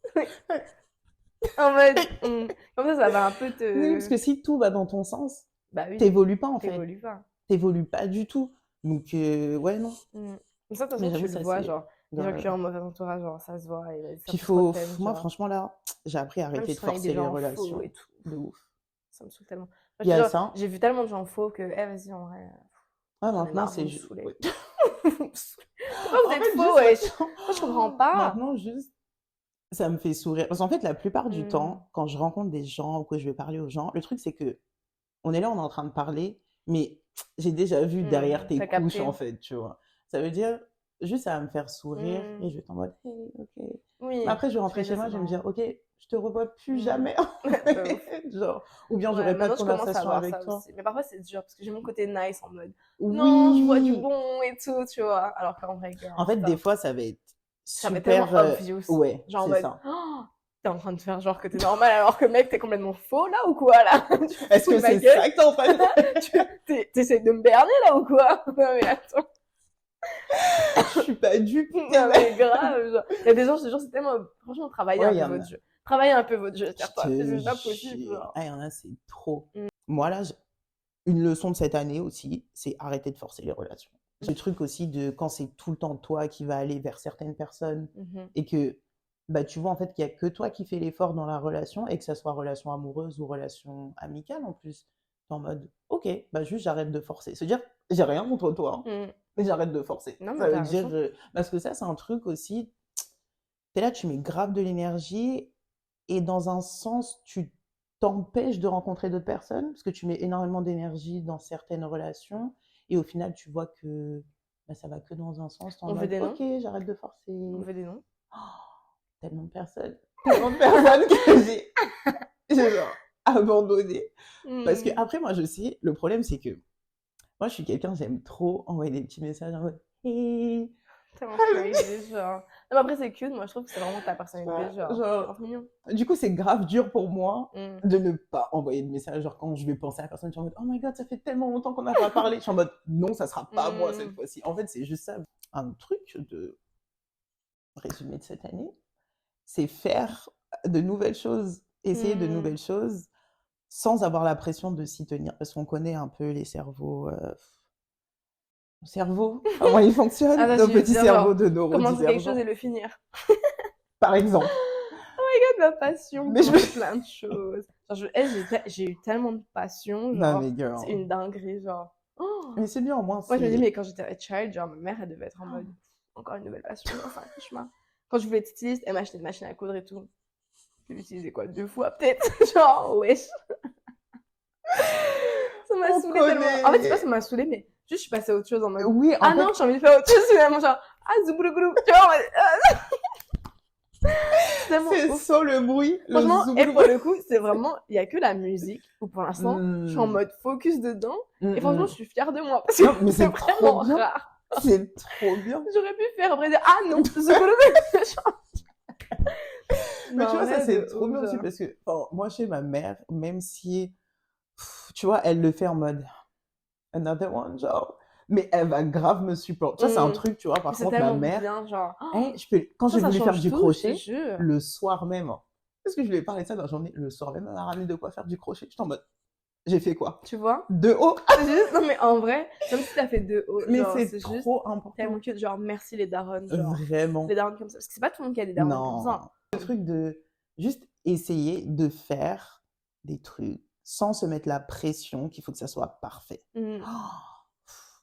En mode, comme ça va un peu Oui, parce te. que si tout va dans ton sens, Bah oui, t'évolues pas, en fait. t'évolues pas. T'évolues pas du tout. Donc, ouais, non. Mais ça, de toute Mais façon, j'avoue, tu le ça, vois, c'est. genre, les gens qui ont un mauvais entourage, genre, ça se voit, et ça Puis fait trop de faut, peine, moi, genre. franchement, là, j'ai appris à Même arrêter si de tu travailles avec des forcer les gens faux et relations. tout. De ouf. Ça me saoule tellement. Moi, Il y a ça. j'ai vu tellement de gens faux que, vas-y, en vrai, Ah, j'en ai maintenant, marre, vous c'est me juste. saoulez. Ouais. Pourquoi vous En êtes fait, faux, juste wesh? maintenant, Moi, je comprends pas. maintenant, juste, ça me fait sourire. Parce qu'en fait, la plupart du temps, quand je rencontre des gens ou que je vais parler aux gens, le truc, c'est que on est là, on est en train de parler, mais j'ai déjà vu derrière tes T'as couches, capté. en fait, tu vois. Ça veut dire, juste, ça va me faire sourire et je vais être en mode, hey, ok. Oui. Mais après, je vais rentrer Parce chez que moi, je vais me c'est dire, ok, je te revois plus Mm. jamais. De ouf. Genre, ou bien Ouais, j'aurai pas de maintenant, je commence à conversation voir avec ça toi. aussi. Mais parfois, c'est dur, parce que j'ai mon côté nice en mode, Oui. non, je vois du bon et tout, tu vois. Alors qu'en vrai, girl, En fait, stop. des fois, ça va être Ça va être super. tellement obvious. Ouais, Genre en c'est mode, ça. oh, t'es en train de faire genre que t'es normal alors que mec, t'es complètement faux là ou quoi là? Est-ce que c'est ça que t'es en train de faire? T'essaies de me berner là ou quoi? Non mais attends. Je suis pas dupe. Non mais grave, genre. Il y a des gens, je te jure, c'est tellement, franchement, travaillez Ouais, un y peu en a. votre jeu. Travaillez un peu votre jeu, Je toi. te C'est pas possible, jure. genre. Ah, il y en a, c'est trop. Moi, là, une leçon de cette année aussi, c'est arrêter de forcer les relations. C'est le truc aussi de quand c'est tout le temps toi qui va aller vers certaines personnes et que tu vois en fait qu'il y a que toi qui fais l'effort dans la relation et que ça soit relation amoureuse ou relation amicale en plus. T'es en mode, ok, juste j'arrête de forcer. Se dire, j'ai rien contre toi, mais j'arrête de forcer. Non, mais Ça veut t'as dire, raison. parce que ça, c'est un truc aussi, t'es là, tu mets grave de l'énergie et dans un sens, tu t'empêches de rencontrer d'autres personnes parce que tu mets énormément d'énergie dans certaines relations et au final, tu vois que ça va que dans un sens. T'es en On veut mode, des noms? ok, j'arrête de forcer. On veut des noms? Oh, tellement de personnes. tellement de personnes que j'ai genre abandonné. Parce que Hmm. après, moi, je sais, le problème, c'est que moi, je suis quelqu'un, j'aime trop envoyer des petits messages en mode hey. Tellement crazy, genre. Non, mais après, c'est cute, moi je trouve que c'est vraiment ta personnalité, genre. C'est Genre, grave mignon. du coup, c'est grave dur pour moi Hmm. de ne pas envoyer de message. Genre, quand je vais penser à la personne, je suis en mode, oh my god, ça fait tellement longtemps qu'on n'a pas parlé. Je suis en mode, non, ça sera pas moi cette Hmm. fois-ci. En fait, c'est juste ça. Un truc de résumé de cette année, c'est faire de nouvelles choses, essayer de Hmm. nouvelles choses sans avoir la pression de s'y tenir. Parce qu'on connaît un peu les cerveaux. Nos cerveaux, comment ils fonctionnent, Ah, ça, nos je veux petits dire, cerveaux genre, de commencer quelque chose neurodivergents, et le finir. par exemple. Regarde ma passion, Mais je commencer plein de choses. Genre, j'ai eu tellement de passion, Non, genre, mais c'est girl. une dinguerie, genre. Oh. Mais c'est bien, au moins, Moi, je me dis, c'est. mais quand j'étais a child, genre, ma mère, elle devait être en mode, encore une nouvelle passion, genre, c'est un cauchemar. Quand je voulais être styliste, elle m'achetait une machine à coudre et tout. Je l'ai utilisé quoi, 2 fois peut-être. Genre, wesh. Ça m'a On saoulé tellement. En fait, c'est pas connaît. ça m'a saoulé, mais juste, je suis passée à autre chose en mode, Oui, ah en non, fait, j'ai envie de faire autre chose, finalement, genre, ah, zouboulougoulou. Tu vois, en mode, c'est tellement c'est ouf. sans le bruit, le Franchement, et pour zouboulouboulou. le coup, c'est vraiment, il y a que la musique où pour l'instant, je suis en mode focus dedans. Et franchement, je suis fière de moi parce que Non, mais c'est c'est vraiment trop bien. rare. C'est trop bien. J'aurais pu faire après dire, ah non, zouboulougoulou. Mais tu vois, ça, Ouais, c'est de trop ouf, bien aussi genre. parce que, enfin, moi, chez ma mère, même si, tu vois, elle le fait en mode another one, genre, mais elle va grave me supporter. Ça, c'est un Mm. truc, tu vois, Mais par c'est contre, ma tellement mère, bien, genre. hein, quand j'ai Ça voulu faire change du tout, je te crochet, jure. le soir même, hein, parce que je lui ai parlé de ça dans la journée, le soir même, elle m'a ramené de quoi faire du crochet. J'étais en mode, j'ai fait quoi? Tu vois? De haut. C'est juste, non mais en vrai, même si t'as fait 2 hauts, Mais genre, c'est c'est juste trop important. tellement cute. Genre, merci les darons, genre. Vraiment. Les darons comme ça. Parce que c'est pas tout le monde qui a des darons comme ça. Non. Le truc de juste essayer de faire des trucs sans se mettre la pression qu'il faut que ça soit parfait. Mm.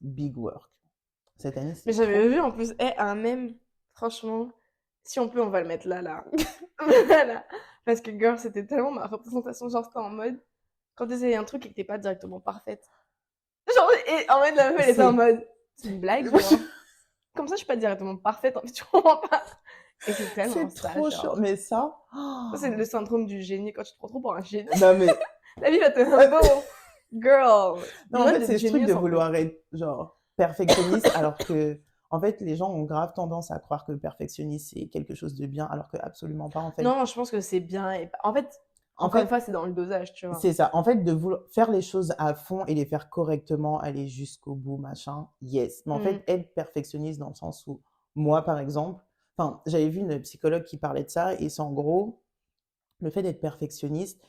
Big work. Cette année, c'est Mais trop. j'avais vu en plus, un mème, franchement, si on peut, on va le mettre là, là. Voilà. Parce que, girl, c'était tellement ma représentation. Genre, c'était en mode, quand t'essayais un truc et que t'es pas directement parfaite. Genre, et en mode, la meuf, elle était en C'est- mode, c'est une blague, genre. Comme ça, je suis pas directement parfaite, en fait, tu comprends pas. Et c'est tellement C'est ça, trop genre. chiant. Mais ça. Ça, c'est le syndrome du génie quand tu te prends trop pour un génie. Non, mais. La vie va te humble. Girl. Non, en Moi, fait, d'être c'est ce truc génieuse, de en fait. vouloir être, genre, perfectionniste, alors que, en fait, les gens ont grave tendance à croire que le perfectionniste, c'est quelque chose de bien, alors que absolument pas, en fait. Non, je pense que c'est bien. En fait, En encore fait, une fois, c'est dans le dosage, tu vois. c'est ça. En fait, de vouloir faire les choses à fond et les faire correctement, aller jusqu'au bout, machin, yes. Mais en fait, être perfectionniste dans le sens où, moi, par exemple, enfin, j'avais vu une psychologue qui parlait de ça, et c'est en gros, le fait d'être perfectionniste,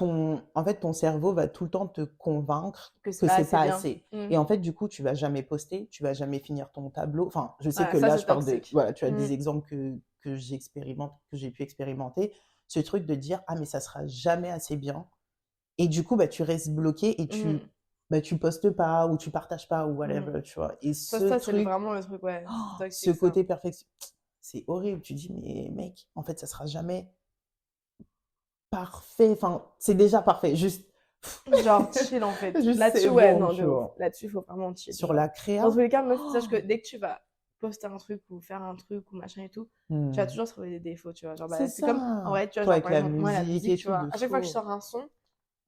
en fait, ton cerveau va tout le temps te convaincre Que que c'est pas c'est assez pas bien. assez. Et en fait, du coup, tu vas jamais poster, tu vas jamais finir ton tableau. Enfin, je sais Ouais, que ça, là, c'est je parle de, toxique. voilà, tu as des exemples que j'expérimente, que j'ai pu expérimenter. Ce truc de dire, ah, mais ça sera jamais assez bien. Et du coup, bah, tu restes bloqué et tu postes pas ou tu partages pas ou whatever, tu vois. Et Ça, ce c'est truc, vraiment le truc, ouais. C'est ce toxique, ça. côté perfection, c'est horrible. Tu dis, mais mec, en fait, ça sera jamais parfait. Enfin, c'est déjà parfait. Juste, Genre, chill, en fait. juste Là-dessus, c'est ouais, bon, non, tu de ouf. vois. Là-dessus, il faut vraiment chill. Sur genre. la créa, Dans tous les cas, meuf, sache que dès que tu vas poster un truc ou faire un truc ou machin et tout, tu vas toujours trouver des défauts, tu vois. Genre, bah, c'est c'est comme, ça. en vrai, tu vois, Toi, genre, avec par la exemple, moi, la musique musique, et tu tout, vois, de à chaque fois que je fou. sors un son,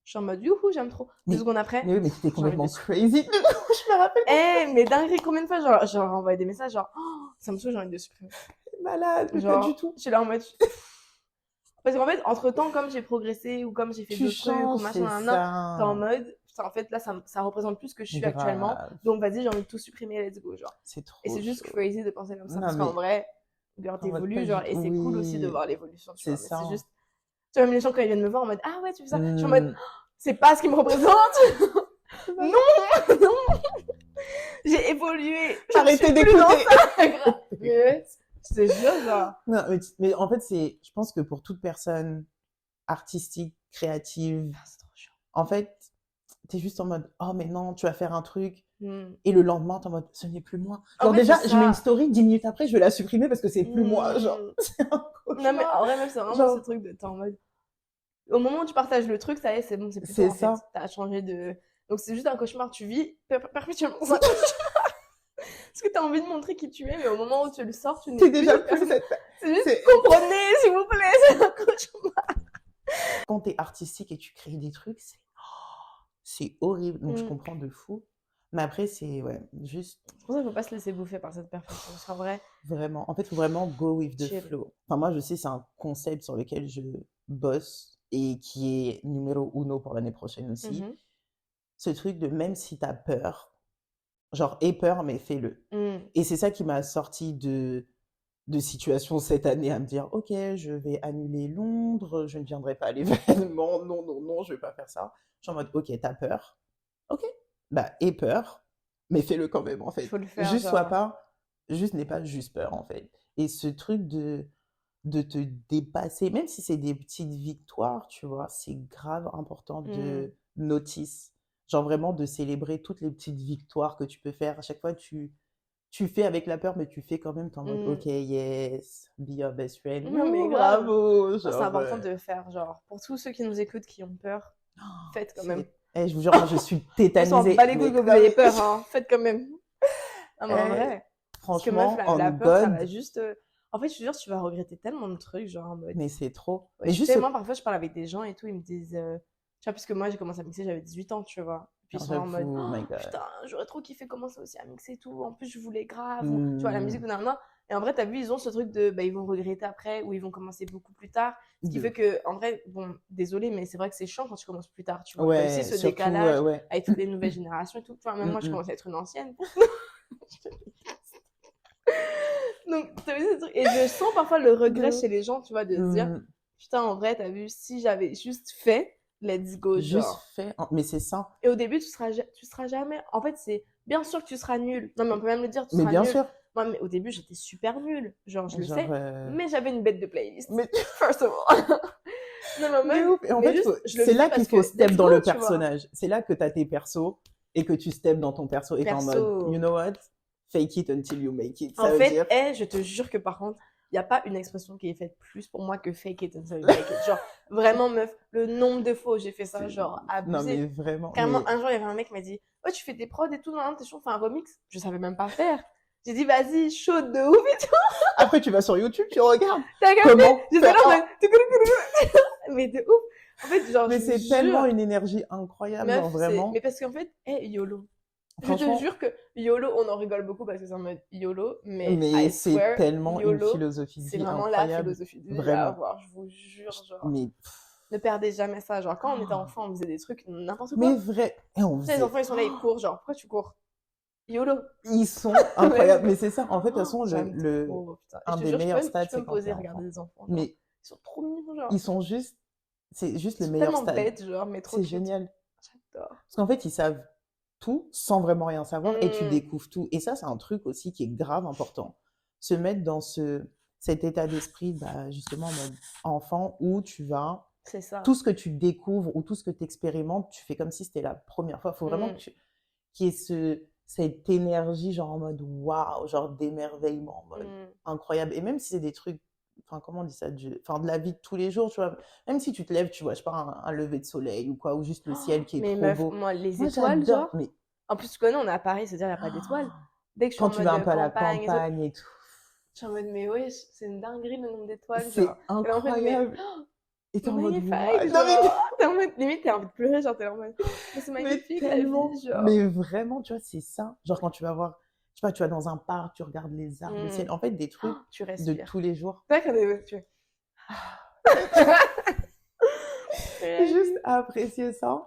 je suis en mode, youhou, j'aime trop. 2 secondes après, Mais oui, mais t'étais j'ai envie complètement de suivre. crazy. Je me rappelle. Mais dinguerie, combien de fois, genre, j'ai envoyé des messages, genre, oh, ça me saoule, j'ai envie de supprimer. Malade, mais pas Genre, du tout. je suis là en mode. Parce qu'en fait, entre temps, comme j'ai progressé ou comme j'ai fait Tu d'autres trucs ou changes, machin, c'est nanana, t'es en ça. mode, putain, en fait, là, ça représente plus ce que je suis actuellement. Grave. Donc, vas-y, j'ai envie de tout supprimer, let's go, genre. C'est trop Et c'est juste chaud. crazy de penser comme ça. Non, Parce qu'en mais vrai, genre, en mode t'évolues, pas genre, du et tout. c'est cool aussi de Oui, voir l'évolution, tu c'est vois. Mais ça. c'est juste, tu vois, même les gens, quand ils viennent me voir en mode, ah ouais, tu fais ça, je suis en mode, c'est pas ce qui me représente. Non, non. J'ai évolué. Arrêtez d'écouter. Je te jure, genre. Non, mais en fait, je pense que pour toute personne artistique, créative, C'est trop chiant. en fait, t'es juste en mode, oh, mais non, tu vas faire un truc. Et le lendemain, t'es en mode, ce n'est plus moi. Genre, En fait, déjà, c'est je mets ça. une story, 10 minutes après, je vais la supprimer parce que c'est plus moi. Genre, c'est un cauchemar. Non, mais en vrai, même, c'est vraiment Genre- ce truc de t'es en mode. Au moment où tu partages le truc, ça y est, c'est bon, c'est plus C'est toi, en ça. fait. T'as changé de. Donc, c'est juste un cauchemar. Tu vis perpétuellement ça. Parce que t'as envie de montrer qui tu es, mais au moment où tu le sors, tu n'es T'es plus déjà cette plus personne. cette... C'est juste, c'est- comprenez, s'il vous plaît, c'est un cauchemar. Quand t'es artistique et tu crées des trucs, c'est horrible. Donc, je comprends de fou. Mais après, c'est, ouais, juste... C'est pour ça qu'il faut pas se laisser bouffer par cette perfection. C'est vrai. Vraiment. En fait, il faut vraiment go with the Chill. flow. Enfin, moi, je sais, c'est un concept sur lequel je bosse et qui est numéro uno pour l'année prochaine aussi. Ce truc de même si t'as peur, genre, aie peur, mais fais-le. Et c'est ça qui m'a sorti de situations cette année à me dire, ok, je vais annuler Londres, je ne viendrai pas à l'événement, non, non, non, je vais pas faire ça. Je suis en mode, ok, t'as peur. Ok, bah, aie peur, mais fais-le quand même, en fait. Faut le faire, Juste genre. n'aie pas juste peur, en fait. Et ce truc de te dépasser, même si c'est des petites victoires, tu vois, c'est grave important de notice. Genre vraiment de célébrer toutes les petites victoires que tu peux faire. À chaque fois, tu fais avec la peur, mais tu fais quand même, t'es en mode, ok, yes, be your best friend. Non, mais bravo! C'est Genre, important de faire, genre, pour tous ceux qui nous écoutent, qui ont peur, faites quand même. je vous jure, moi, je suis tétanisée. On s'en bat les couilles que vous ayez peur, hein. Faites quand même. Non, mais en vrai. Franchement, parce que meuf, la peur, ça va juste... En fait, je te jure, tu vas regretter tellement de trucs, genre en mode... Mais c'est trop. Ouais, mais juste... moi, parfois, je parle avec des gens et tout, ils me disent... Tu vois, parce que moi, j'ai commencé à mixer, j'avais 18 ans, tu vois. Puis ils sont en mode, putain, j'aurais trop kiffé commencer aussi à mixer et tout. En plus, je voulais grave. Tu vois, la musique, non. Et en vrai, t'as vu, ils ont ce truc de, ils vont regretter après ou ils vont commencer beaucoup plus tard. Ce qui fait que, en vrai, bon, désolé, mais c'est vrai que c'est chiant quand tu commences plus tard, tu vois. Ouais, aussi ce surtout, décalage avec toutes les nouvelles générations et tout. Tu vois, même moi, je commence à être une ancienne. Donc, t'as vu ce truc. Et je sens parfois le regret chez les gens, tu vois, de se dire, putain, en vrai, t'as vu, si j'avais juste fait, let's go, genre. Juste fait, mais c'est ça. Et au début, tu seras jamais. En fait, c'est bien sûr que tu seras nul. Non, mais on peut même le dire, tu mais seras bien nul. sûr. Moi, mais au début, j'étais super nulle. Genre, je le sais. euh, Mais j'avais une bête de playlist. Mais First of all. Non, mais ouf. Et en fait, c'est là qu'il faut step dans le personnage. C'est là que t'as tes persos et que tu steps dans ton perso et t'es en mode, you know what? Fake it until you make it. Ça En veut fait, dire... je te jure que par contre, il n'y a pas une expression qui est faite plus pour moi que fake it until you make it. Genre, vraiment, meuf, le nombre de fois où j'ai fait ça, genre, abusé. Non, mais vraiment. Carrément, un jour, il y avait un mec qui m'a dit, ouais, tu fais des prods et tout, non, t'es chaud, on fait un remix. Je savais même pas faire. J'ai dit, vas-y, chaud de ouf et tout. Après, tu vas sur YouTube, tu regardes. T'as comment j'étais là, mais de ouf. En fait, genre, mais c'est tellement une énergie incroyable, meuf, genre, vraiment. Mais parce qu'en fait, YOLO. Je te jure que YOLO, on en rigole beaucoup parce que c'est en mode YOLO, mais c'est tellement YOLO, une philosophie de vie c'est vraiment incroyable. la philosophie de vie vraiment. à avoir, je vous jure, genre. Mais... Ne perdez jamais ça, genre, quand on était enfant, on faisait des trucs, n'importe quoi. Mais vrai. Et on faisait... Les enfants, ils sont là, ils courent, genre, pourquoi tu cours? YOLO. Ils sont incroyables. Mais c'est ça, en fait, de toute façon, un des meilleurs stades, c'est quand poser, regarder des enfants. Mais ils sont trop mignons, genre. Ils sont juste... C'est juste le meilleur stade. Tellement bêtes, genre, mais trop C'est génial. J'adore. Parce qu'en fait, ils savent tout sans vraiment rien savoir et tu découvres tout. Et ça, c'est un truc aussi qui est grave important. Se mettre dans cet état d'esprit, justement, en mode enfant, où tu vas... C'est ça. Tout ce que tu découvres ou tout ce que tu expérimentes, tu fais comme si c'était la première fois. Il faut vraiment qu'il y ait cette énergie, genre en mode waouh, genre d'émerveillement, en mode incroyable. Et même si c'est des trucs, enfin, comment on dit ça, de la vie de tous les jours, tu vois. Même si tu te lèves, tu vois, je sais pas, un lever de soleil ou quoi, ou juste le ciel qui est trop beau. Moi, les étoiles, genre. Mais... En plus, tu connais, on est à Paris, c'est-à-dire, il n'y a pas d'étoiles. Dès que je suis quand tu vas un peu à la campagne et tout. Je suis en mode, mais ouais, c'est une dinguerie le nombre d'étoiles. C'est incroyable. Et t'es en mode, limite, t'as envie de pleurer, genre, t'es en mode, c'est magnifique, tellement, la vie, genre. Mais vraiment, tu vois, c'est ça. Genre, quand tu vas voir, je sais pas, tu vas dans un parc, tu regardes les arbres, le ciel. En fait, des trucs de tous les jours. C'est vrai qu'on est, juste à apprécier ça,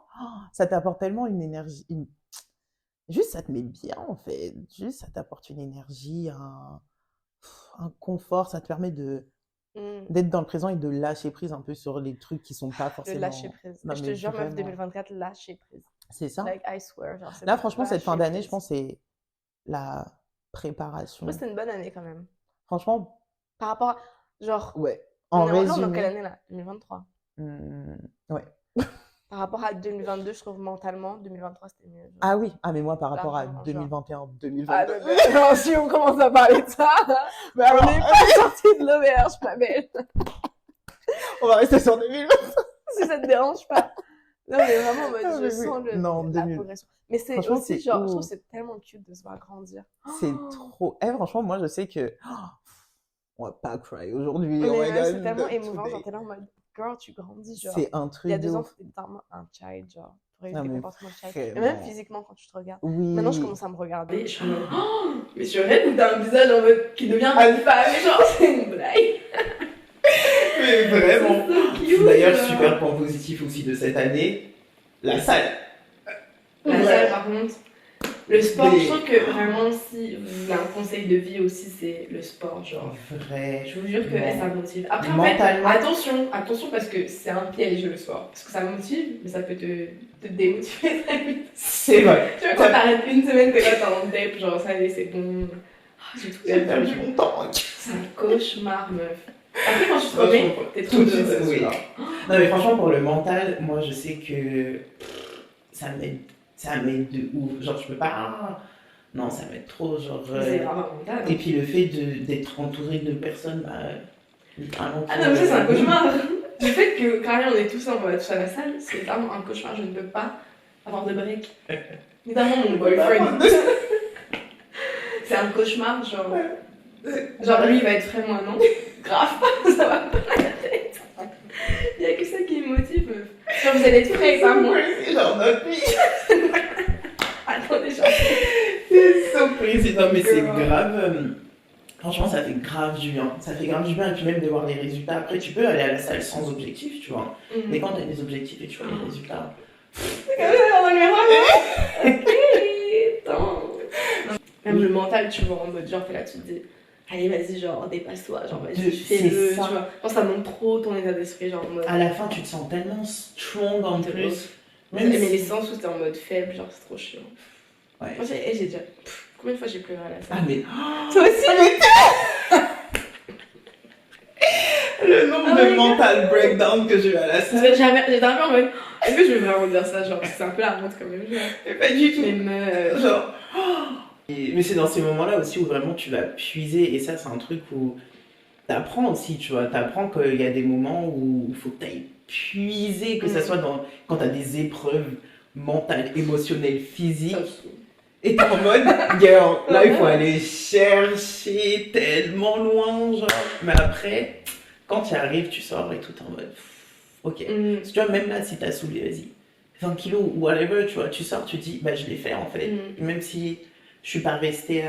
ça t'apporte tellement une énergie. Juste, ça te met bien, en fait. Juste, ça t'apporte une énergie, un confort. Ça te permet d'être dans le présent et de lâcher prise un peu sur les trucs qui sont pas forcément... De lâcher prise. Non, je te jure, meuf, 2024, lâcher prise. C'est ça. Like, I swear. Genre, là, franchement, cette fin d'année, je pense, c'est la préparation. Moi, c'était une bonne année, quand même. Franchement... Par rapport à... Genre... Ouais. En résumé... On est dans quelle année, là? 2023. Ouais. Par rapport à 2022, je trouve mentalement, 2023, c'était mieux. Genre. Ah oui, mais moi, par rapport à 2021, 2022. Ah, si on commence à parler de ça, mais alors, on n'est pas sorti de l'auberge, ma belle. On va rester sur 2020. Si ça te dérange pas. Non, mais vraiment, en mode, Ah, je mais sens oui. Non, la 2000. progression. Mais c'est Franchement, aussi, c'est genre, je trouve que ouf. c'est tellement cute de se voir grandir. C'est trop. Eh, franchement, moi, je sais que. On va pas cry aujourd'hui, oh Mais my ouais, c'est god, tellement émouvant, genre, today. t'es là en mode, girl, tu grandis, genre. C'est un Il y a truc de 2 ans, ouf. t'étais littéralement un child, genre. T'aurais eu Non, des mais comportements de child. Et même vraiment. physiquement, quand tu te regardes. Maintenant, je Oui. commence à me regarder. Je suis en mode, oh, mais je rêve où t'as un visage en mode qui devient Ah, une femme, genre, c'est une blague. Mais vraiment. C'est so cute, D'ailleurs, genre. super point positif aussi de cette année, la salle. La Ouais. salle, par contre, le sport, Mais- je trouve que vraiment, si vous avez un conseil de vie aussi, c'est le sport, genre. Vrai. Je vous jure que Non. ça motive. Après, en Mentalement. fait, attention, parce que c'est un piège le sport. Parce que ça motive, mais ça peut te démotiver très vite. C'est vrai. Tu vois, quand t'arrêtes une semaine, t'es là, t'es en dep, genre, ça y est, c'est bon. Ah, j'ai tout J'ai perdu perdu. mon temps. C'est un cauchemar, meuf. Après, quand tu te remets, t'es trop Tout de suite, heureuse, oui. genre. Non, mais franchement, pour le mental, moi, je sais que ça m'aide de ouf. Genre, je peux pas. Non, ça m'aide trop. Genre, C'est grave un mental. Et puis le fait d'être entouré de personnes, littéralement. Ah non, mais ça, c'est un cauchemar. Le fait que, carrément, on est tous là, on va tous à la salle, c'est vraiment un cauchemar. Je ne peux pas avoir de break. Notamment mon boyfriend. C'est un cauchemar, genre. Genre, lui, il va être frais, moi, non. Grave, ça va pas la tête. Il y a que ça qui me motive, meuf. Genre, vous allez être frais, pas moi. C'est genre notre vie. Attendez, genre. C'est so crazy. Non, mais c'est Girl. grave. Franchement, ça fait grave du bien. Ça fait grave du bien. Et puis même de voir les résultats. Après, tu peux aller à la salle sans objectif, tu vois. Mais quand tu as des objectifs et tu vois les résultats. C'est comme ça dans la caméra. Ok, attends. Même le mental, tu vois, en mode genre, t'es là, tu te dis, allez, vas-y, genre, dépasse-toi, genre, vas-y, fais-le, C'est tu ça. vois. Quand ça montre trop ton état d'esprit, genre, en mode. À la fin, tu te sens tellement strong en De plus. ouf. Même Mais si- les séances où t'es en mode faible, genre, c'est trop chiant. Ouais. Moi, j'ai déjà. Combien de fois j'ai pleuré à la Ah, salle? mais Toi aussi? le nombre Oh de my God. mental breakdown que j'ai eu à la salle. J'étais un peu en mode. Est-ce que je vais vraiment dire ça, genre, parce que c'est un peu la honte quand même, genre. Mais pas du tout. Mais meuf. Genre. Mais c'est dans ces moments-là aussi où vraiment tu vas puiser. Et ça, c'est un truc où t'apprends aussi, tu vois. T'apprends qu'il y a des moments où il faut que t'ailles puiser, que ça soit quand t'as des épreuves mentales, émotionnelles, physiques. Et t'es en mode, girl, là il faut aller chercher tellement loin, genre. Mais après, quand tu y arrives, tu sors et tout en mode, ok. Tu vois, même là, si t'as soulevé, vas-y, 20 kilos ou whatever, tu vois, tu sors, tu dis, bah je l'ai fait en fait. Même si je suis pas restée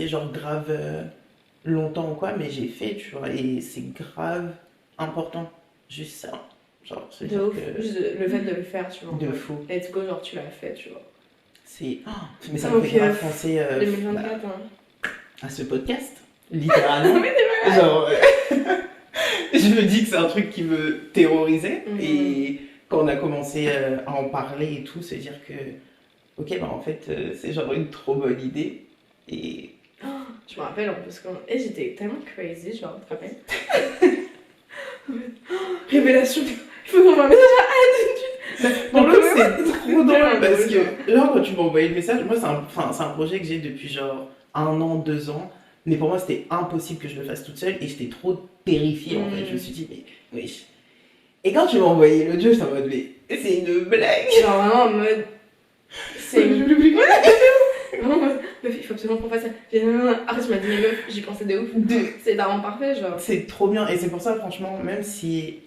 genre grave longtemps ou quoi, mais j'ai fait, tu vois, et c'est grave important, juste ça. Genre, se De dire ouf. que Juste le fait de le faire, tu vois. de fou. Let's go, genre, tu l'as fait, tu vois. C'est. Mais ça me fait grave penser 2024, hein. à ce podcast, littéralement. Mais c'est vrai. Genre, je me dis que c'est un truc qui me terrorisait. Et quand on a commencé à en parler et tout, se dire que, ok, bah en fait, c'est genre une trop bonne idée. Et. Je me rappelle en plus quand. Et j'étais tellement crazy, genre, tu te rappelles? Révélation. Il faut qu'on envoie un message à Anne. En plus, c'est trop drôle parce genre. que là, quand tu m'as envoyé le message, moi, c'est un projet que j'ai depuis genre 1 an, 2 ans. Mais pour moi, c'était impossible que je le fasse toute seule et j'étais trop terrifiée en fait. Je me suis dit, mais oui. Et quand tu m'as envoyé l'audio, j'étais en mode, mais c'est une blague. Genre vraiment en mode. C'est une. Vraiment en mode. Meuf, il faut absolument qu'on fasse ça. Après, tu m'as dit, mais meuf, j'y pensais de ouf. C'est vraiment parfait, genre. C'est trop bien. Et c'est pour ça, franchement, même si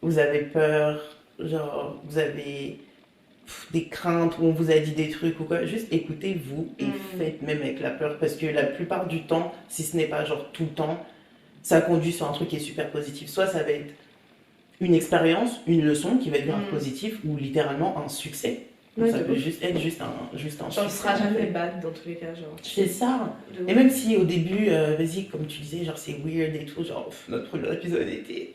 vous avez peur, genre, vous avez des craintes ou on vous a dit des trucs ou quoi, juste écoutez-vous et faites même avec la peur. Parce que la plupart du temps, si ce n'est pas genre tout le temps, ça conduit sur un truc qui est super positif. Soit ça va être une expérience, une leçon qui va être grave positive ou littéralement un succès. Donc ça peut juste être juste un Genre, succès. on sera jamais bad dans tous les cas, genre. C'est ça. Et même si au début, vas-y, comme tu disais, genre c'est weird et tout, genre notre premier épisode était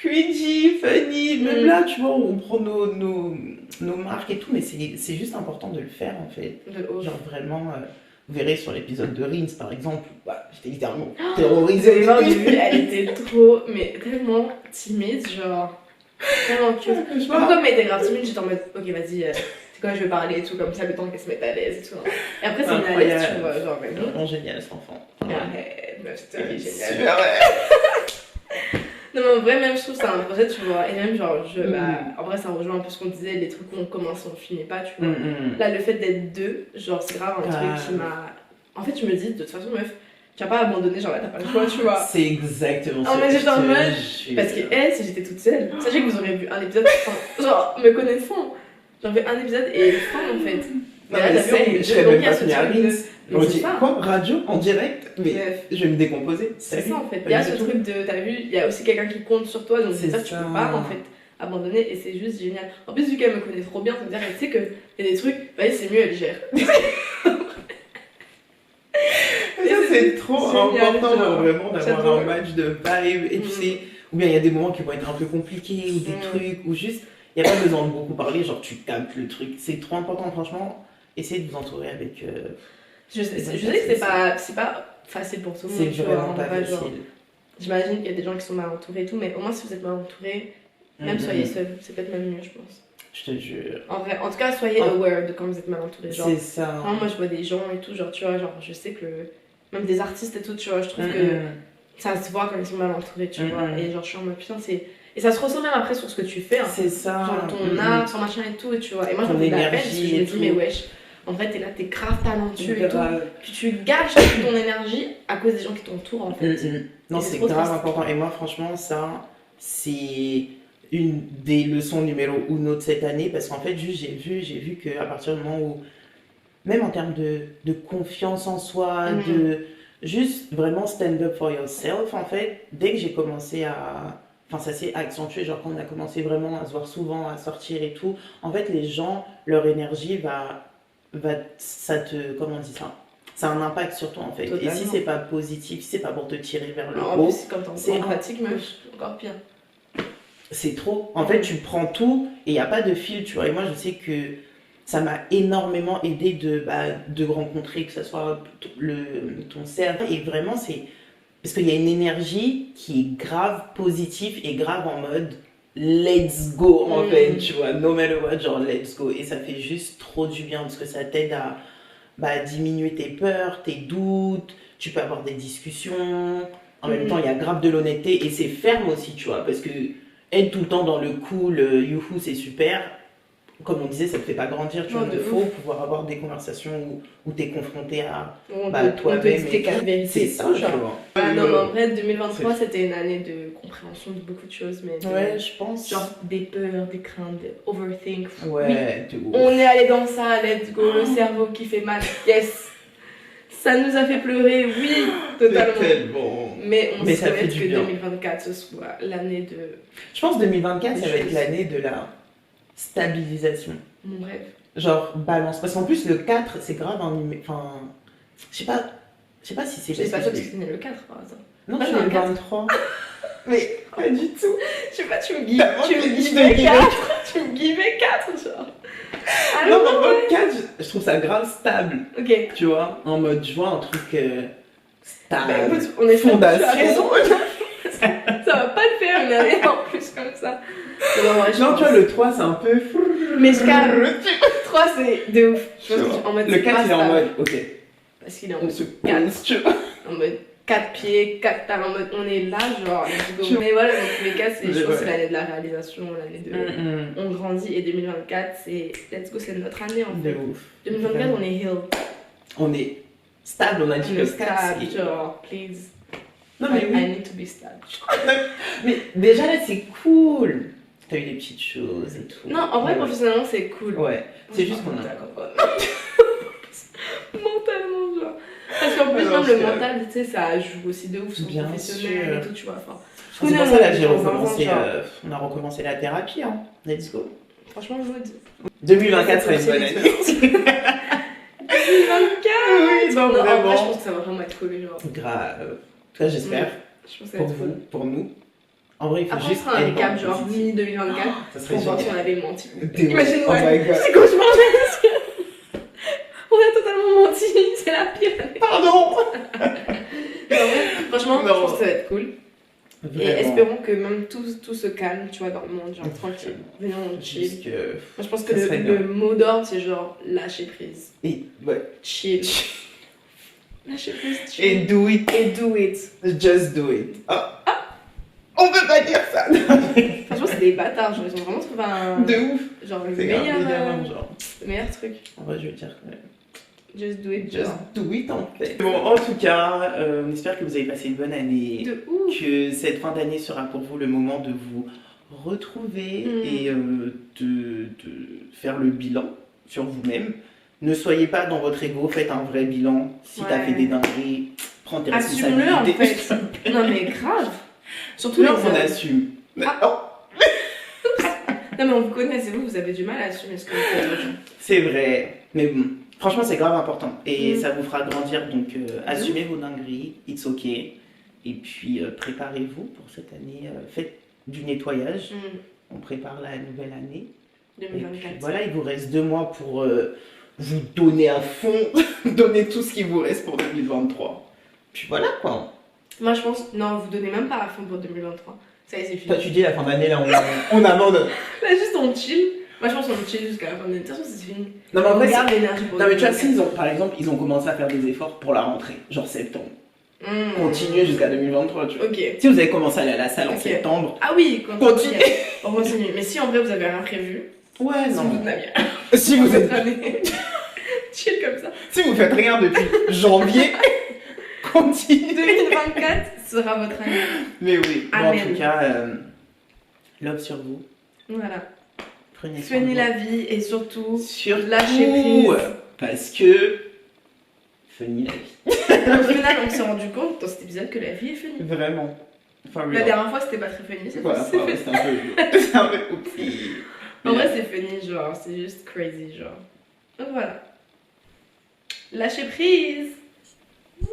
cringy, funny, même là, tu vois, on prend nos marques et tout, mais c'est juste important de le faire en fait. Genre vraiment, vous verrez sur l'épisode de Rins par exemple, bah, j'étais littéralement terrorisée. Au début, elle était trop, mais tellement timide, genre. Tellement cute. Moi, comme elle était grave timide, j'étais en mode, ok, vas-y, c'est quoi, je vais parler et tout, comme ça, le temps qu'elle se mette à l'aise et tout. Et après, c'est une à l'aise, tu vois, genre, mais non. Vraiment génial cet enfant. Arrête, meuf, c'était génial. Super. Non, mais en vrai, même je trouve que c'est un projet, tu vois. Et même, genre, en vrai, ça rejoint un peu ce qu'on disait, les trucs où on commence, on finit pas, tu vois. Là, le fait d'être deux, genre, c'est grave un truc qui m'a. En fait, je me dis, de toute façon, meuf, tu vas pas abandonner, genre là, t'as pas le choix, tu vois. C'est exactement ça. Oh, mais j'étais en mode. Parce que, si j'étais toute seule, sachez que vous aurez vu un épisode, genre, me connaissant, j'en fais un épisode et fin, en fait. Mais là, je serais même pas venue à Rince. On dit quoi, radio en direct? Mais je vais me décomposer. C'est ça en fait. Il y a ce truc de, t'as vu, il y a aussi quelqu'un qui compte sur toi, donc c'est ça, tu peux pas en fait abandonner et c'est juste génial. En plus, vu qu'elle me connaît trop bien, ça veut dire qu'elle sait qu'il y a des trucs, vas-y, c'est mieux, elle gère. Et ça, c'est trop important, genre, vraiment, d'avoir un match de vibe. Et tu sais, ou bien il y a des moments qui vont être un peu compliqués, ou des trucs, ou juste, il n'y a pas besoin de beaucoup parler, genre tu captes le truc. C'est trop important, franchement. Essayez de vous entourer avec. Je sais que c'est pas facile pour tout le monde. C'est vraiment pas facile. Genre, j'imagine qu'il y a des gens qui sont mal entourés et tout, mais au moins si vous êtes mal entouré, même soyez seul, c'est peut-être même mieux, je pense. Je te jure. En vrai, en tout cas, soyez aware de quand vous êtes mal entouré. Genre, c'est ça. Moi, je vois des gens et tout, genre, tu vois, genre, je sais que même des artistes et tout, tu vois, je trouve que ça se voit quand ils sont mal entourés, tu vois. Et genre, je suis en mode putain, c'est. Et ça se ressent même après sur ce que tu fais. Hein. C'est ça. Genre ton art, ton machin et tout, tu vois. Et moi, j'en ai de la peine parce que je me dis, mais wesh. En fait, t'es là, t'es grave talentueux et tout. Puis tu gâches toute ton énergie à cause des gens qui t'entourent, en fait. Non, c'est grave important. Et moi, franchement, ça, c'est une des leçons numéro uno de cette année. Parce qu'en fait, juste, j'ai vu qu'à partir du moment où, même en termes de confiance en soi, de juste vraiment stand up for yourself, en fait, dès que j'ai commencé à. Enfin, ça s'est accentué, genre quand on a commencé vraiment à se voir souvent, à sortir et tout. En fait, les gens, leur énergie ça te, comment on dit ça a un impact sur toi en fait. Totalement. Et si c'est pas positif, si c'est pas pour te tirer vers le haut, en plus quand t'es empathique, meuf, encore pire. C'est trop. En fait, tu prends tout et il n'y a pas de fil, tu vois. Et moi, je sais que ça m'a énormément aidé de rencontrer, que ce soit ton cercle. Et vraiment, c'est parce qu'il y a une énergie qui est grave positive et grave en mode let's go en fait, tu vois, no matter what, genre let's go. Et ça fait juste trop du bien parce que ça t'aide à diminuer tes peurs, tes doutes, tu peux avoir des discussions. En même temps, il y a grave de l'honnêteté et c'est ferme aussi, tu vois, parce que être tout le temps dans le cool, youhou, c'est super. Comme on disait, ça te fait pas grandir, tu vois. Il faut pouvoir avoir des conversations où tu es confronté à toi-même. C'est ça, genre. Non, mais en vrai, 2023, c'était une année de compréhension de beaucoup de choses. Mais ouais, je pense. Genre des peurs, des craintes, des overthink. Ouais, oui. On est allé dans ça, let's go, le cerveau qui fait mal, yes. Ça nous a fait pleurer, oui, totalement. Mais on souhaite que 2024 ce soit l'année de. Je pense que 2024, ça va être l'année de la stabilisation. Mon rêve. Genre balance. Parce qu'en plus, le 4, c'est grave un numéro. Enfin, je sais pas si c'est. Je sais pas toi parce que t'es né le 4 par hasard. Non, je suis le 23. Mais pas du tout. Je sais pas, tu me guivais 4. Tu me guivais 4, genre. Non, mais en mode 4, je trouve ça grave stable. Ok. Tu vois, en mode, je vois un truc stable. Bah écoute, on est fondation. Tu as raison. Ça va pas le faire une année en plus comme ça. Non, tu vois, le 3, c'est un peu. Mais je calme. 3, c'est de ouf. En mode le 4, il est en mode, ok. Parce qu'il est en mode 4. Tu vois. En mode 4 pieds, 4 talons, en mode on est là, genre, let's go. Mais voilà, dans tous les cas, je pense que c'est l'année de la réalisation, l'année de. On grandit et 2024, c'est. Let's go, c'est notre année en fait. De ouf. 2024, on est heal. On est stable, on a dit le stable, genre, please. Non, mais I need to be stable. Mais déjà là, c'est cool. T'as eu des petites choses et tout. Non, en vrai, professionnellement, c'est cool. Ouais, c'est juste qu'on a. Mentalement, genre. Parce qu'en plus, même le mental, tu sais, ça joue aussi de ouf sur le professionnel et tout, tu vois. Enfin, c'est pour ça que j'ai recommencé, on a recommencé la thérapie, hein. Let's go. Franchement, good. 2024 sera une bonne année. 2024 Oui, non, vraiment. En vrai, je pense que ça va vraiment être cool, genre. Grave. En tout cas, j'espère. Je pense que ça va être cool. Pour nous. En vrai, il faut après, juste. Après, on fera un récap, genre mi-2024. Ça serait pour voir si on avait menti. Imagine, oh my God. C'est cauchemar, on a totalement menti, c'est la pire année. Pardon. Franchement, je pense que ça va être cool. Vraiment. Et espérons que même tout se calme, tu vois, dans le monde, genre tranquille. Venons chill. Moi, je pense que le mot d'ordre, c'est genre lâcher prise. Et ouais. Chill. Lâcher prise, chill. Et do it. Et do it. Just do it. On peut pas dire ça. Franchement, c'est des bâtards, genre, ils ont vraiment trouvé un. De ouf. Genre, le C'est meilleur, grave délirant, genre. le meilleur truc. En vrai, je veux dire, Just do it, just genre. do it en fait. Bon, en tout cas, on espère que vous avez passé une bonne année. De ouf. Que cette fin d'année sera pour vous le moment de vous retrouver et de faire le bilan sur vous-même. Ne soyez pas dans votre ego, faites un vrai bilan. Si t'as fait des dingueries, prends tes assume-le en responsabilités. fait. Non mais grave. Surtout Là, les on hommes. assume. Ah. Oh, Non mais on vous connaît, c'est vous avez du mal à assumer ce que vous faites aux gens. c'est vrai. Mais bon, franchement, c'est grave important. Et ça vous fera grandir. Donc, assumez vos dingueries. It's ok. Et puis, préparez-vous pour cette année. Faites du nettoyage. On prépare la nouvelle année. 2024. Et puis, voilà, il vous reste 2 mois pour vous donner à fond. Donner tout ce qu'il vous reste pour 2023. Puis voilà quoi. Moi je pense, non, vous donnez même pas à fond pour 2023. Ça y est, c'est fini. Toi, tu dis la fin d'année, là, on abandonne. Là, juste on chill. Moi je pense qu'on chill jusqu'à la fin de l'année. De toute façon, c'est fini. Non, mais en On vrai, garde l'énergie pour non, mais tu vois, 2024. s'ils ont, par exemple, ils ont commencé à faire des efforts pour la rentrée, genre septembre. Continuez jusqu'à 2023, tu vois. Ok. Si vous avez commencé à aller à la salle en Ok. septembre, Ah oui, continuez. On continue. Mais si en vrai vous avez rien prévu, Ouais, si non. vous n'avez Si vous êtes, année, chill comme ça. si vous faites rien depuis janvier, continuez. 2024 sera votre année. Mais oui, bon, en Amen. tout cas, love sur vous. Voilà. Prenez soin de Soignez vous. la vie et surtout Surtout, lâchez prise. parce que funny la vie. Au final, on s'est rendu compte dans cet épisode que la vie est funny. Vraiment. For La real. dernière fois, c'était pas très funny. Cette Voilà, fois, c'est un peu. C'est un peu oupsie. En vrai, c'est funny, genre, c'est juste crazy, genre. Donc voilà. Lâchez prise. Wouh